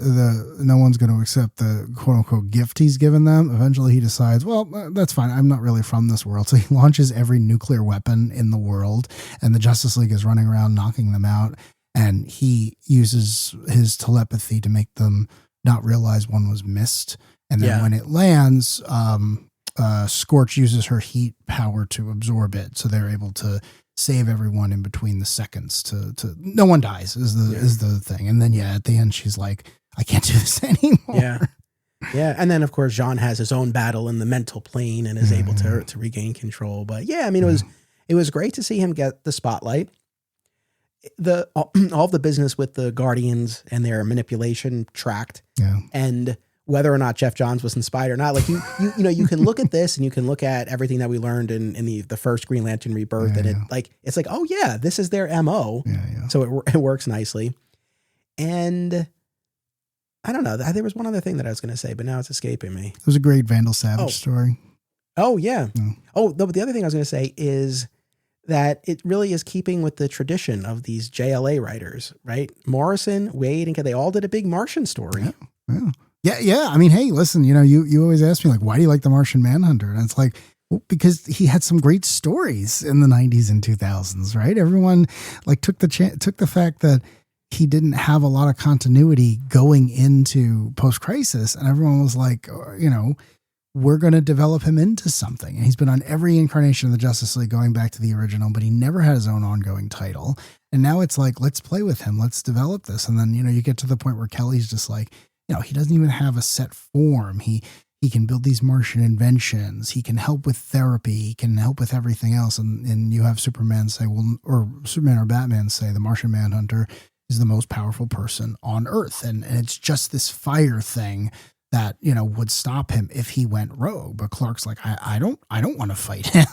Speaker 2: no one's going to accept the quote unquote gift he's given them, eventually he decides, well, that's fine. I'm not really from this world. So he launches every nuclear weapon in the world, and the Justice League is running around knocking them out. And he uses his telepathy to make them not realize one was missed. And then when it lands, Scorch uses her heat power to absorb it. So they're able to save everyone in between the seconds to no one dies is the thing. And then, at the end, she's like, I can't do this anymore.
Speaker 1: Yeah. Yeah. And then of course, John has his own battle in the mental plane and is able to regain control. But I mean, it was great to see him get the spotlight. All the business with the Guardians and their manipulation tracked, and whether or not Jeff Johns was inspired or not, like you can look at this and you can look at everything that we learned in the first Green Lantern Rebirth, and it's like, oh yeah, this is their MO. So it works nicely. And I don't know, there was one other thing that I was going to say, but now it's escaping me.
Speaker 2: It was a great Vandal Savage story.
Speaker 1: Oh yeah. Oh, but the other thing I was going to say is that it really is keeping with the tradition of these JLA writers, right? Morrison, Wade, and they all did a big Martian story.
Speaker 2: Yeah. I mean, hey, listen, you always ask me, like, why do you like the Martian Manhunter? And it's like, well, because he had some great stories in the 90s and 2000s, right? Everyone like took the fact that he didn't have a lot of continuity going into post-crisis, and everyone was like, we're going to develop him into something. And he's been on every incarnation of the Justice League going back to the original, but he never had his own ongoing title. And now it's like, let's play with him. Let's develop this. And then, you get to the point where Kelly's just like, he doesn't even have a set form. He can build these Martian inventions. He can help with therapy. He can help with everything else. And you have Superman say, or Superman or Batman say, the Martian Manhunter is the most powerful person on Earth. And it's just this fire thing that, would stop him if he went rogue. But Clark's like, I don't want to fight him.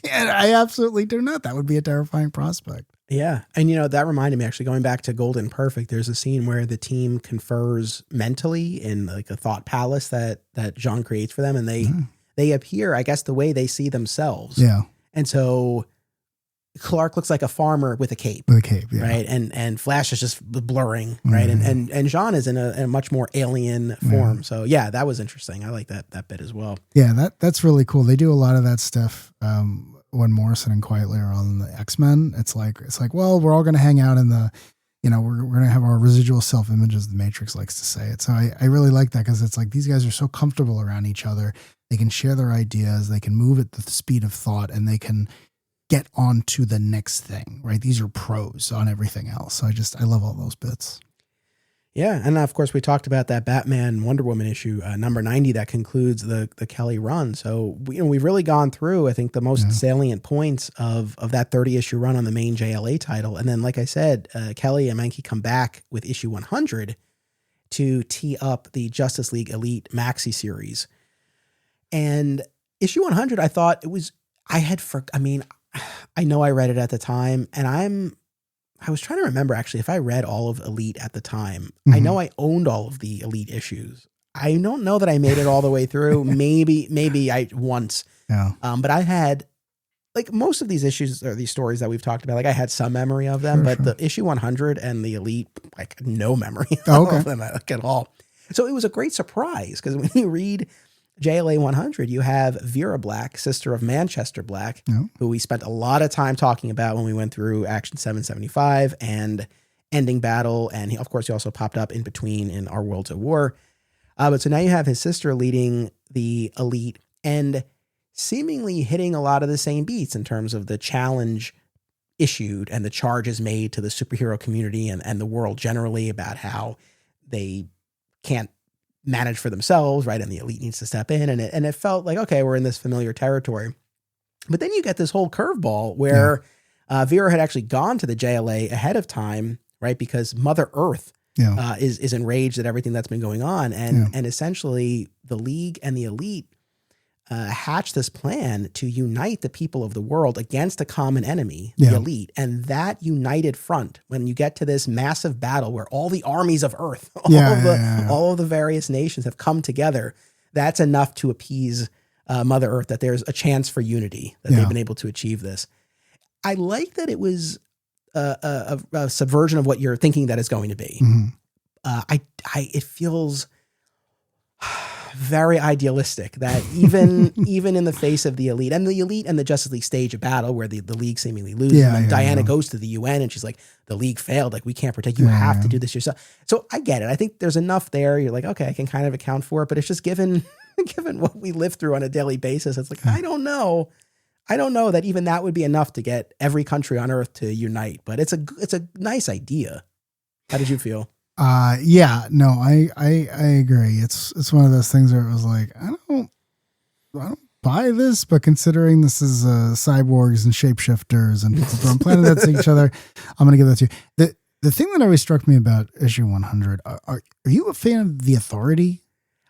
Speaker 2: I absolutely do not. That would be a terrifying prospect.
Speaker 1: Yeah. And, that reminded me, actually, going back to Golden Perfect, there's a scene where the team confers mentally in like a thought palace that Jean creates for them. And they appear, I guess, the way they see themselves.
Speaker 2: Yeah.
Speaker 1: And so Clark looks like a farmer with a cape.
Speaker 2: Yeah.
Speaker 1: Right. And Flash is just blurring. Right. And Jean is in a much more alien form. So that was interesting. I like that bit as well.
Speaker 2: Yeah, that's really cool. They do a lot of that stuff. When Morrison and Quietly are on the X-Men, it's like, well, we're all going to hang out in the, we're going to have our residual self-image, as the Matrix likes to say it. So I really like that, because it's like, these guys are so comfortable around each other They can share their ideas. They can move at the speed of thought, and they can get on to the next thing, right? These are pros on everything else. So I love all those bits.
Speaker 1: Yeah, and of course we talked about that Batman Wonder Woman issue, number 90, that concludes the Kelly run. So we've really gone through, I think, the most salient points of that 30 issue run on the main JLA title. And then, like I said, Kelly and Mahnke come back with issue 100 to tee up the Justice League Elite maxi series. And issue 100, I thought it was, I know I read it at the time, and I was trying to remember actually if I read all of Elite at the time. Mm-hmm. I know I owned all of the Elite issues. I don't know that I made it all the way through. maybe I once.
Speaker 2: Yeah.
Speaker 1: But I had, like, most of these issues or these stories that we've talked about, like, I had some memory of them, but the issue 100 and the Elite, like, no memory of them at all. So it was a great surprise, because when you read JLA 100, you have Vera Black, sister of Manchester Black, who we spent a lot of time talking about when we went through Action 775 and Ending Battle. And of course, he also popped up in between in Our Worlds at War. But so now you have his sister leading the Elite and seemingly hitting a lot of the same beats in terms of the challenge issued and the charges made to the superhero community and the world generally about how they can't manage for themselves, right? And the Elite needs to step in, and it felt like, okay, we're in this familiar territory. But then you get this whole curveball where Vera had actually gone to the JLA ahead of time, right? Because Mother Earth is enraged at everything that's been going on, and essentially the League and the Elite hatched this plan to unite the people of the world against a common enemy, the Elite. And that united front, when you get to this massive battle where all the armies of Earth, all of the various nations have come together, that's enough to appease Mother Earth, that there's a chance for unity, that they've been able to achieve this. I like that it was a subversion of what you're thinking that it's going to be. Mm-hmm. It feels very idealistic that even in the face of the Elite and the Justice League stage a battle where the League seemingly loses, and Diana goes to the UN and she's like, the League failed, like, we can't protect you, have to do this yourself. So I get it. I think there's enough there. You're like, okay, I can kind of account for it, but it's just given what we live through on a daily basis, it's like, I don't know that even that would be enough to get every country on Earth to unite, but it's a nice idea. How did you feel?
Speaker 2: I agree. It's one of those things where it was like, I don't buy this, but considering this is cyborgs and shapeshifters and people throwing planets at each other, I'm going to give that to you. The thing that always struck me about issue 100, are you a fan of The Authority?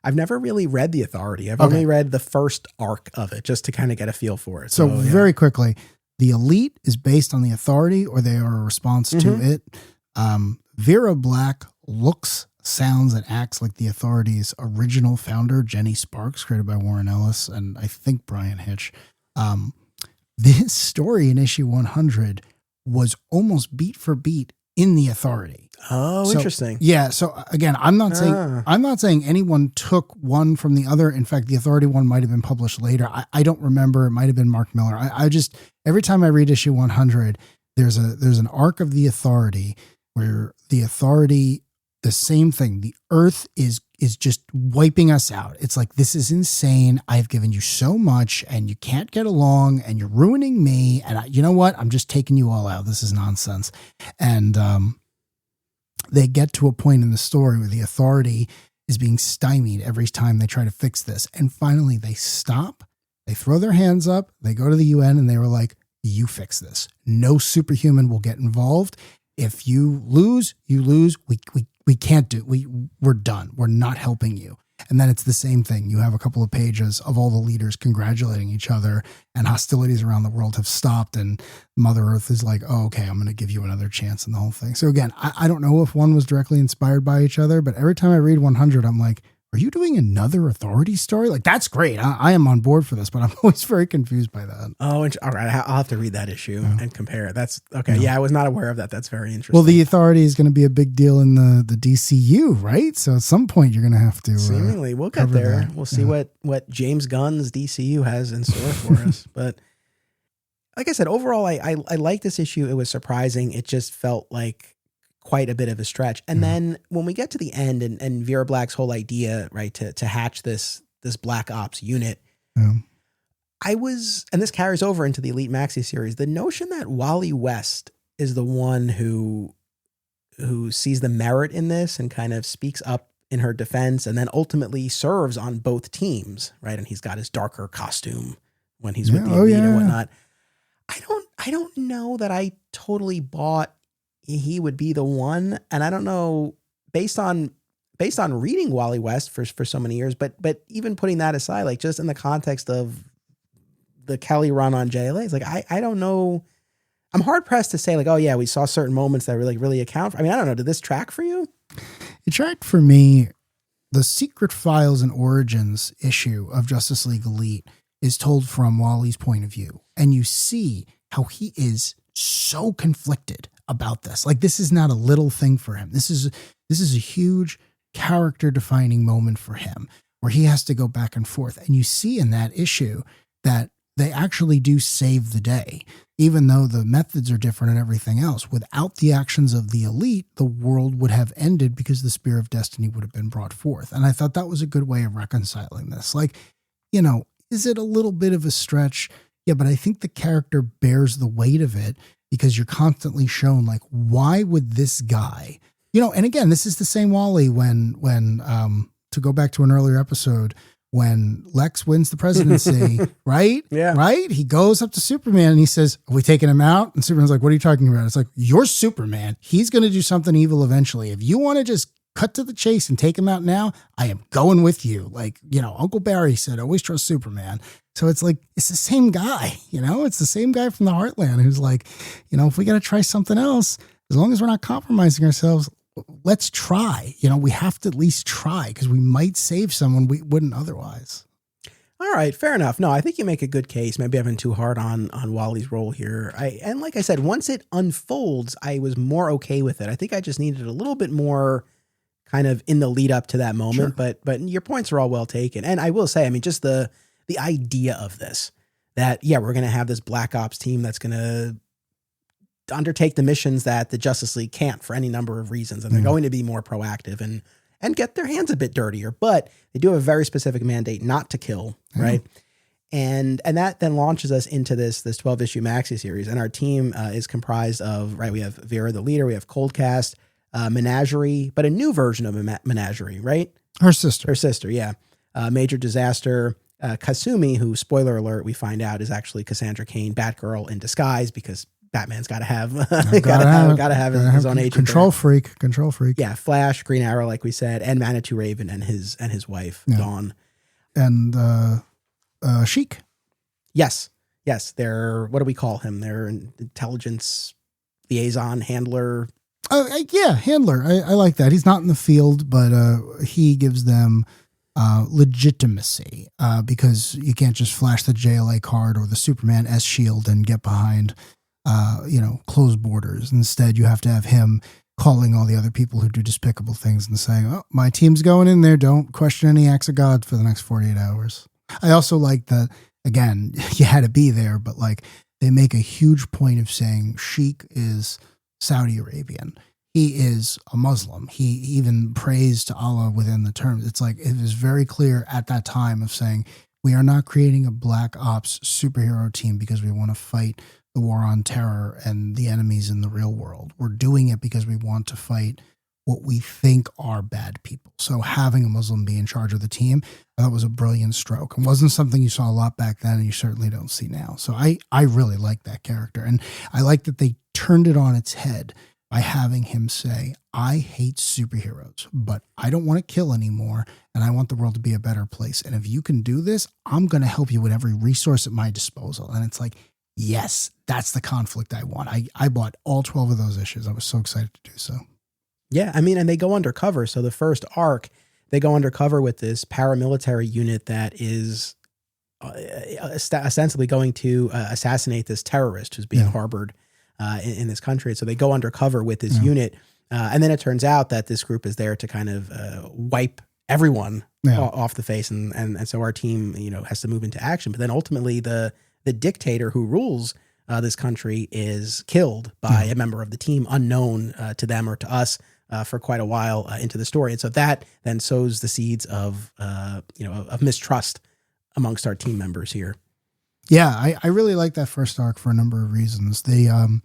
Speaker 1: I've never really read The Authority. I've only read the first arc of it just to kind of get a feel for it.
Speaker 2: So very quickly, the Elite is based on The Authority, or they are a response to it. Vera Black looks, sounds, and acts like The Authority's original founder, Jenny Sparks, created by Warren Ellis and I think Brian Hitch. This story in issue 100 was almost beat for beat in The Authority.
Speaker 1: Oh, interesting.
Speaker 2: Yeah. So again, I'm not saying anyone took one from the other. In fact, The Authority one might have been published later. I don't remember. It might have been Mark Miller. I just, every time I read issue 100, there's an arc of The Authority where The Authority, the same thing. The Earth is just wiping us out. It's like, this is insane. I've given you so much and you can't get along and you're ruining me. And you know what? I'm just taking you all out. This is nonsense. And they get to a point in the story where The Authority is being stymied every time they try to fix this. And finally they stop. They throw their hands up. They go to the UN and they were like, you fix this. No superhuman will get involved. If you lose, you lose. We can't do. We're done. We're not helping you. And then it's the same thing. You have a couple of pages of all the leaders congratulating each other, and hostilities around the world have stopped. And Mother Earth is like, oh, okay, I'm going to give you another chance in the whole thing. So again, I don't know if one was directly inspired by each other, but every time I read 100, I'm like, are you doing another Authority story? Like, that's great. I am on board for this, but I'm always very confused by that.
Speaker 1: Oh, all right. I'll have to read that issue and compare. That's okay. Yeah, I was not aware of that. That's very interesting.
Speaker 2: Well, The Authority is going to be a big deal in the DCU, right? So at some point you're going to have to.
Speaker 1: Seemingly, we'll get there. We'll see what James Gunn's DCU has in store for us. But like I said, overall, I like this issue. It was surprising. It just felt like quite a bit of a stretch. And then when we get to the end and Vera Black's whole idea, right, to hatch this Black Ops unit,
Speaker 2: Yeah.
Speaker 1: And this carries over into the Elite Maxi series, the notion that Wally West is the one who sees the merit in this and kind of speaks up in her defense and then ultimately serves on both teams, right? And he's got his darker costume when he's with the Elite and whatnot. I don't know that I totally bought he would be the one. And I don't know, based on reading Wally West for so many years, but even putting that aside, like just in the context of the Kelly run on JLA, it's like, I don't know. I'm hard pressed to say like, oh yeah, we saw certain moments that really account for, I mean, I don't know. Did this track for you?
Speaker 2: It tracked for me. The Secret Files and Origins issue of Justice League Elite is told from Wally's point of view. And you see how he is so conflicted about this. Like, this is not a little thing for him. This is a huge character defining moment for him where he has to go back and forth. And you see in that issue that they actually do save the day, even though the methods are different and everything else. Without the actions of the Elite, the world would have ended because the Spear of Destiny would have been brought forth. And I thought that was a good way of reconciling this. Like, you know, is it a little bit of a stretch? Yeah, but I think the character bears the weight of it because you're constantly shown, like, why would this guy, you know, and again, this is the same Wally when to go back to an earlier episode, when Lex wins the presidency, right?
Speaker 1: Yeah.
Speaker 2: Right? He goes up to Superman and he says, are we taking him out? And Superman's like, what are you talking about? It's like, you're Superman. He's going to do something evil eventually. If you want to just cut to the chase and take him out now, I am going with you. Like, you know, Uncle Barry said, always trust Superman. So it's like, it's the same guy, you know, it's the same guy from the Heartland who's like, you know, if we got to try something else, as long as we're not compromising ourselves, let's try. You know, we have to at least try because we might save someone we wouldn't otherwise.
Speaker 1: All right, fair enough. No, I think you make a good case. Maybe I've been too hard on Wally's role here. And like I said, once it unfolds, I was more okay with it. I think I just needed a little bit more kind of in the lead up to that moment.
Speaker 2: Sure.
Speaker 1: But your points are all well taken. And I will say, I mean, just the idea of this, that, yeah, we're going to have this Black Ops team that's going to undertake the missions that the Justice League can't for any number of reasons. And they're going to be more proactive and get their hands a bit dirtier, but they do have a very specific mandate not to kill. Right. And that then launches us into this 12 issue maxi series. And our team is comprised of, right, we have Vera, the leader, we have Coldcast, Menagerie, but a new version of Menagerie, right?
Speaker 2: Her sister.
Speaker 1: Yeah. Major Disaster, Kasumi, who, spoiler alert, we find out is actually Cassandra Cain, Batgirl in disguise, because Batman's got to have his own agent.
Speaker 2: Control freak.
Speaker 1: Yeah, Flash, Green Arrow, like we said, and Manitou Raven and his wife, Dawn,
Speaker 2: and Sheik.
Speaker 1: Yes. They're, what do we call him? They're an intelligence liaison, handler.
Speaker 2: Handler. I like that. He's not in the field, but he gives them legitimacy because you can't just flash the JLA card or the Superman S shield and get behind closed borders. Instead, you have to have him calling all the other people who do despicable things and saying, oh, my team's going in there. Don't question any acts of God for the next 48 hours. I also like that, again, you had to be there, but like they make a huge point of saying Sheik is Saudi Arabian. He is a Muslim. He even prays to Allah within the terms. It's like, it was very clear at that time of saying, we are not creating a Black Ops superhero team because we want to fight the war on terror and the enemies in the real world. We're doing it because we want to fight what we think are bad people. So having a Muslim be in charge of the team, I thought was a brilliant stroke. It wasn't something you saw a lot back then and you certainly don't see now. So I really like that character. And I like that they turned it on its head by having him say, I hate superheroes, but I don't want to kill anymore. And I want the world to be a better place. And if you can do this, I'm going to help you with every resource at my disposal. And it's like, yes, that's the conflict I want. I bought all 12 of those issues. I was so excited to do so.
Speaker 1: Yeah. I mean, and they go undercover. So the first arc, they go undercover with this paramilitary unit that is ostensibly going to assassinate this terrorist who's being harbored in this country. So they go undercover with this unit. And then it turns out that this group is there to kind of wipe everyone off the face. And so our team, has to move into action. But then ultimately the dictator who rules this country is killed by a member of the team unknown to them or to us for quite a while into the story. And so that then sows the seeds of mistrust amongst our team members here.
Speaker 2: Yeah, I really like that first arc for a number of reasons. The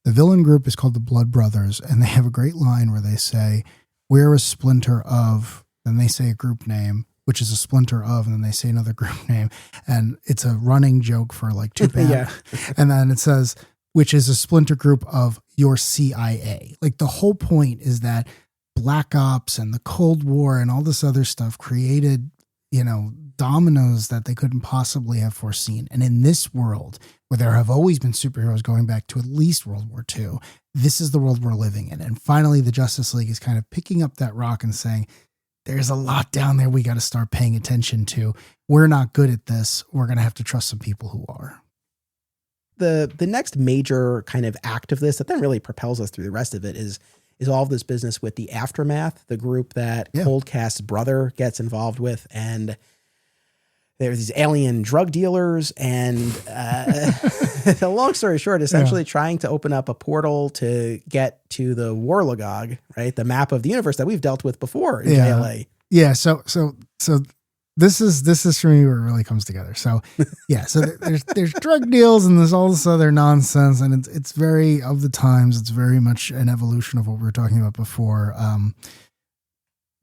Speaker 2: villain group is called the Blood Brothers, and they have a great line where they say, "We're a splinter of," then they say a group name, which is a splinter of, and then they say another group name. And it's a running joke for like two bands.
Speaker 1: Yeah.
Speaker 2: And then it says, which is a splinter group of your CIA. Like the whole point is that Black Ops and the Cold War and all this other stuff created, dominoes that they couldn't possibly have foreseen. And in this world, where there have always been superheroes going back to at least World War II, this is the world we're living in. And finally, the Justice League is kind of picking up that rock and saying, there's a lot down there we got to start paying attention to. We're not good at this. We're going to have to trust some people who are.
Speaker 1: The next major kind of act of this that then really propels us through the rest of it is all of this business with the Aftermath, the group that Coldcast's brother gets involved with. And there's these alien drug dealers, and the long story short, essentially trying to open up a portal to get to the Warlagog, right? The map of the universe that we've dealt with before in JLA.
Speaker 2: Yeah. So this is for me where it really comes together. So so there's drug deals and there's all this other nonsense, and it's very of the times. It's very much an evolution of what we were talking about before.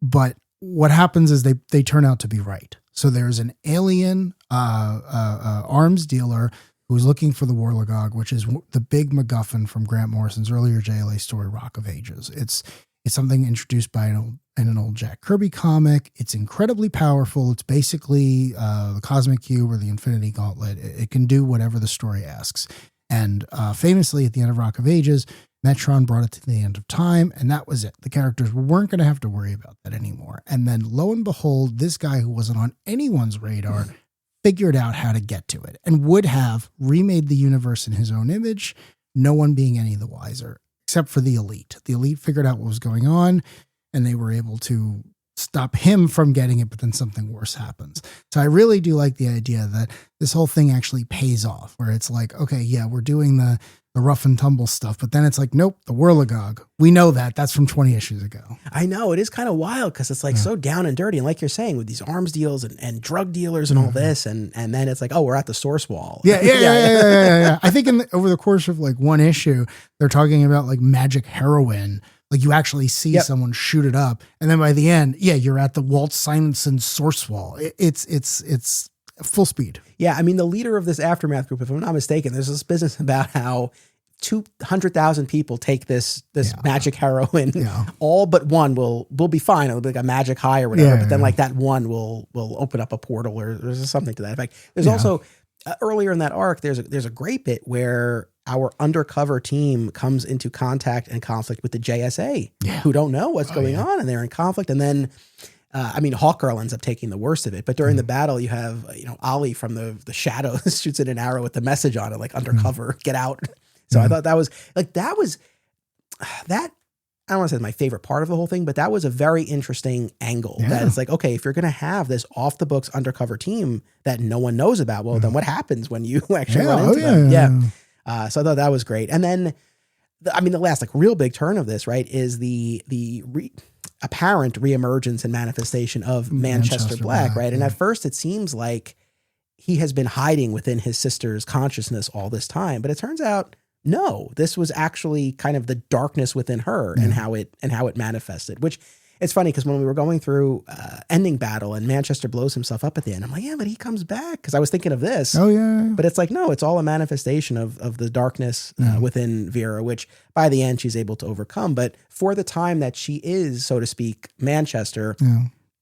Speaker 2: But what happens is they turn out to be right. So there's an alien arms dealer who's looking for the Warlagog, which is the big MacGuffin from Grant Morrison's earlier JLA story, Rock of Ages. It's something introduced by an old Jack Kirby comic. It's incredibly powerful. It's basically the Cosmic Cube or the Infinity Gauntlet. It can do whatever the story asks. And famously, at the end of Rock of Ages, Metron brought it to the end of time, and that was it. The characters weren't going to have to worry about that anymore. And then, lo and behold, this guy who wasn't on anyone's radar figured out how to get to it and would have remade the universe in his own image, no one being any the wiser, except for the elite. The elite figured out what was going on, and they were able to stop him from getting it, but then something worse happens. So I really do like the idea that this whole thing actually pays off, where it's like, okay, yeah, we're doing the rough and tumble stuff, but then it's like, nope, the Warlagog. We know that's from 20 issues ago.
Speaker 1: I know, it is kind of wild because it's like so down and dirty. And like you're saying, with these arms deals and drug dealers and all this, and then it's like, oh, we're at the source wall.
Speaker 2: Yeah. I think over the course of like one issue, they're talking about like magic heroin. Like you actually see someone shoot it up. And then by the end, you're at the Walt Simonson source wall. It's full speed.
Speaker 1: Yeah. I mean, the leader of this Aftermath group, if I'm not mistaken, there's this business about how 200,000 people take this magic heroin. Yeah. All but one will be fine. It'll be like a magic high or whatever. But then like that one will open up a portal or something to that effect. There's also earlier in that arc, there's a great bit where our undercover team comes into contact and conflict with the JSA, who don't know what's going on, and they're in conflict. And then, Hawkgirl ends up taking the worst of it. But during the battle, you have, Ollie from the shadows shoots an arrow with the message on it, like undercover, get out. So I thought that was. I don't want to say my favorite part of the whole thing, but that was a very interesting angle. Yeah. That it's like, okay, if you're going to have this off the books undercover team that no one knows about, well, then what happens when you actually run into them? Yeah. So I thought that was great. And then, the last like real big turn of this, right, is the apparent reemergence and manifestation of Manchester Black, right? And at first it seems like he has been hiding within his sister's consciousness all this time, but it turns out, no, this was actually kind of the darkness within her and how it manifested, which it's funny because when we were going through ending battle and Manchester blows himself up at the end, I'm like, yeah, but he comes back. Cause I was thinking of this, but it's like, no, it's all a manifestation of the darkness within Vera, which by the end she's able to overcome. But for the time that she is, so to speak, Manchester,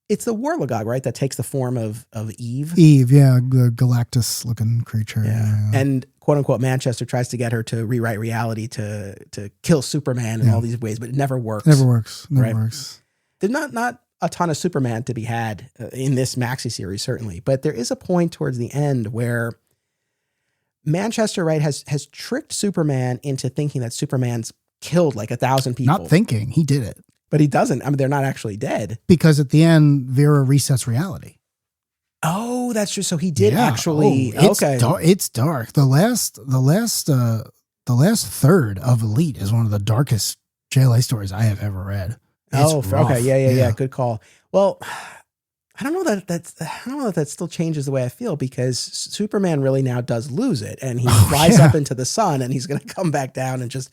Speaker 1: it's the Warlagog, right? That takes the form of Eve.
Speaker 2: The Galactus looking creature. Yeah.
Speaker 1: And quote unquote, Manchester tries to get her to rewrite reality to kill Superman in all these ways, but it never works.
Speaker 2: Never works.
Speaker 1: There's not a ton of Superman to be had in this maxi series, certainly, but there is a point towards the end where Manchester, right, has tricked Superman into thinking that Superman's killed like 1,000 people.
Speaker 2: Not thinking, he did it.
Speaker 1: But he doesn't. They're not actually dead.
Speaker 2: Because at the end, Vera resets reality.
Speaker 1: Oh, that's true. So he did actually.
Speaker 2: It's dark. The last third of Elite is one of the darkest JLA stories I have ever read.
Speaker 1: It's rough. Okay. Yeah. Good call. Well, I don't know if that still changes the way I feel, because Superman really now does lose it, and he flies up into the sun, and he's going to come back down and just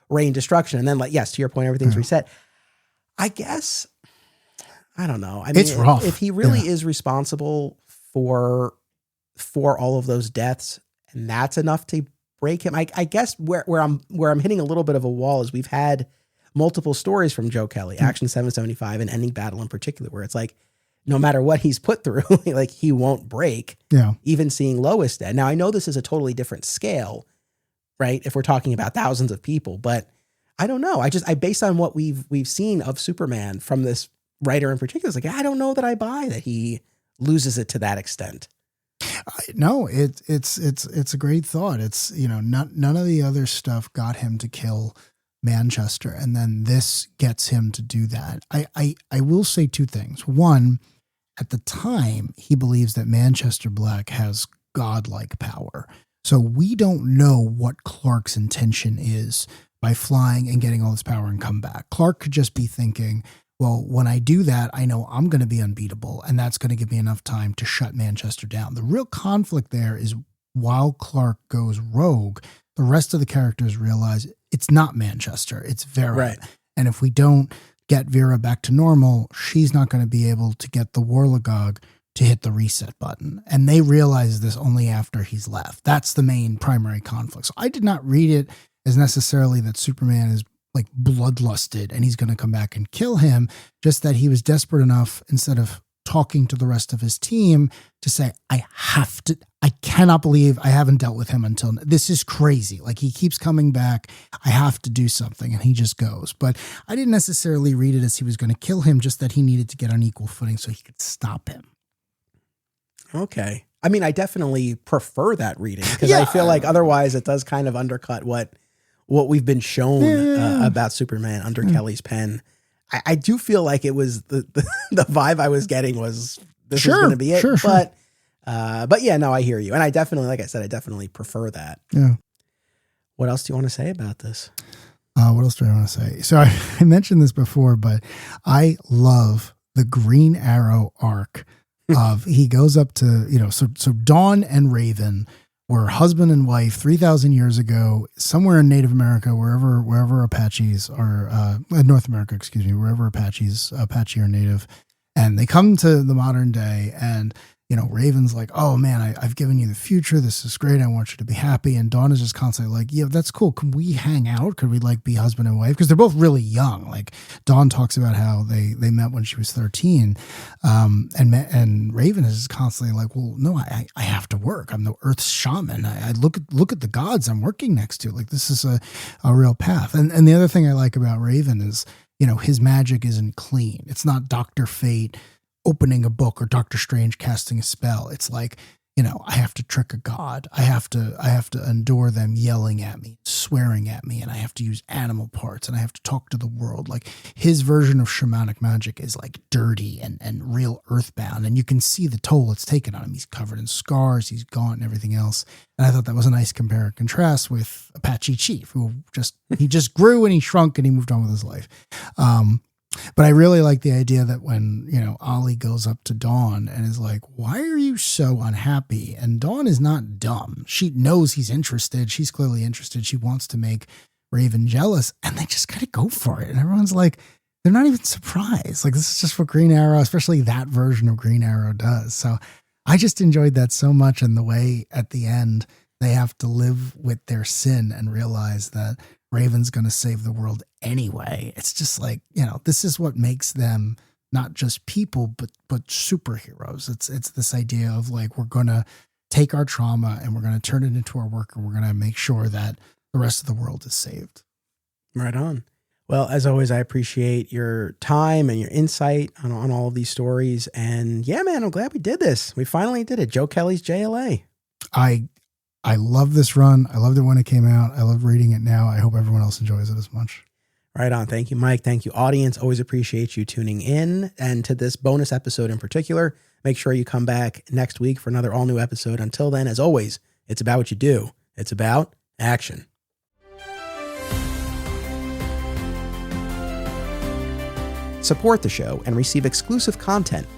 Speaker 1: rain destruction. And then, like, yes, to your point, everything's reset. I guess, I don't know. I mean,
Speaker 2: it's rough.
Speaker 1: If he really is responsible for all of those deaths, and that's enough to break him, I guess where I'm hitting a little bit of a wall is we've had multiple stories from Joe Kelly, Action 775 and Ending Battle in particular, where it's like, no matter what he's put through, like, he won't break. Yeah. Even seeing Lois dead. Now, I know this is a totally different scale, right? If we're talking about thousands of people, but I don't know. I based on what we've seen of Superman from this writer in particular, it's like, I don't know that I buy that he loses it to that extent.
Speaker 2: No, it's a great thought. It's, none of the other stuff got him to kill Manchester, and then this gets him to do that. I will say two things. One, at the time, he believes that Manchester Black has godlike power. So we don't know what Clark's intention is by flying and getting all this power and come back. Clark could just be thinking, well, when I do that, I know I'm going to be unbeatable, and that's going to give me enough time to shut Manchester down. The real conflict there is while Clark goes rogue, the rest of the characters realize it's not Manchester, it's Vera. Right. And if we don't get Vera back to normal, she's not going to be able to get the Warlagog to hit the reset button. And they realize this only after he's left. That's the main primary conflict. So I did not read it as necessarily that Superman is like bloodlusted and he's going to come back and kill him, just that he was desperate enough, instead of talking to the rest of his team, to say, I cannot believe I haven't dealt with him until now. This is crazy. Like, he keeps coming back. I have to do something. And he just goes. But I didn't necessarily read it as he was going to kill him, just that he needed to get on equal footing so he could stop him.
Speaker 1: Okay. I mean, I definitely prefer that reading, because I feel like otherwise it does kind of undercut what we've been shown about Superman under Kelly's pen. I do feel like it was the vibe I was getting was this is going to be it. Sure. But yeah, no, I hear you. And I definitely, like I said, I definitely prefer that. Yeah. What else do you want to say about this?
Speaker 2: What else do I want to say? So I mentioned this before, but I love the Green Arrow arc of he goes up to, so Dawn and Raven were husband and wife 3,000 years ago, somewhere in Native America, wherever Apaches are, North America, wherever Apache are native. And they come to the modern day, and, Raven's like, oh man, I've given you the future. This is great. I want you to be happy. And Dawn is just constantly like, yeah, that's cool. Can we hang out? Could we be husband and wife? Because they're both really young. Like, Dawn talks about how they met when she was 13. And Raven is just constantly like, well, no, I have to work. I'm the Earth's shaman. I look at the gods I'm working next to. Like, this is a real path. And the other thing I like about Raven is, his magic isn't clean. It's not Dr. Fate opening a book or Doctor Strange casting a spell. It's like, I have to trick a god. I have to endure them yelling at me, swearing at me, and I have to use animal parts, and I have to talk to the world. Like, his version of shamanic magic is like dirty and real earthbound, and you can see the toll it's taken on him. He's covered in scars, he's gaunt and everything else. And I thought that was a nice compare and contrast with Apache Chief, who he just grew and he shrunk and he moved on with his life. But I really like the idea that when, Ollie goes up to Dawn and is like, why are you so unhappy? And Dawn is not dumb. She knows he's interested. She's clearly interested. She wants to make Raven jealous, and they just kind of go for it. And everyone's like, they're not even surprised. Like, this is just what Green Arrow, especially that version of Green Arrow, does. So I just enjoyed that so much. And the way at the end they have to live with their sin and realize that Raven's going to save the world anyway. It's just like, this is what makes them not just people, but superheroes. It's this idea of like, we're going to take our trauma and we're going to turn it into our work, and we're going to make sure that the rest of the world is saved.
Speaker 1: Right on. Well, as always, I appreciate your time and your insight on all of these stories. And yeah, man, I'm glad we did this. We finally did it. Joe Kelly's JLA.
Speaker 2: I love this run. I loved it when it came out. I love reading it now. I hope everyone else enjoys it as much.
Speaker 1: Right on. Thank you, Mike. Thank you, audience. Always appreciate you tuning in. And to this bonus episode in particular, make sure you come back next week for another all-new episode. Until then, as always, it's about what you do. It's about action. Support the show and receive exclusive content,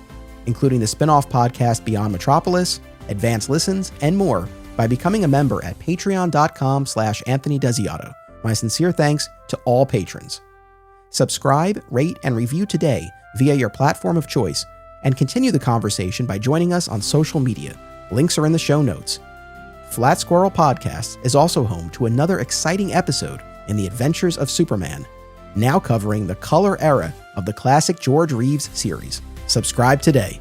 Speaker 1: including the spin-off podcast Beyond Metropolis, Advanced Listens, and more by becoming a member at patreon.com/Anthony Desiato. My sincere thanks to all patrons. Subscribe, rate, and review today via your platform of choice, and continue the conversation by joining us on social media. Links are in the show notes. Flat Squirrel Podcast is also home to another exciting episode in the Adventures of Superman, now covering the color era of the classic George Reeves series. Subscribe today.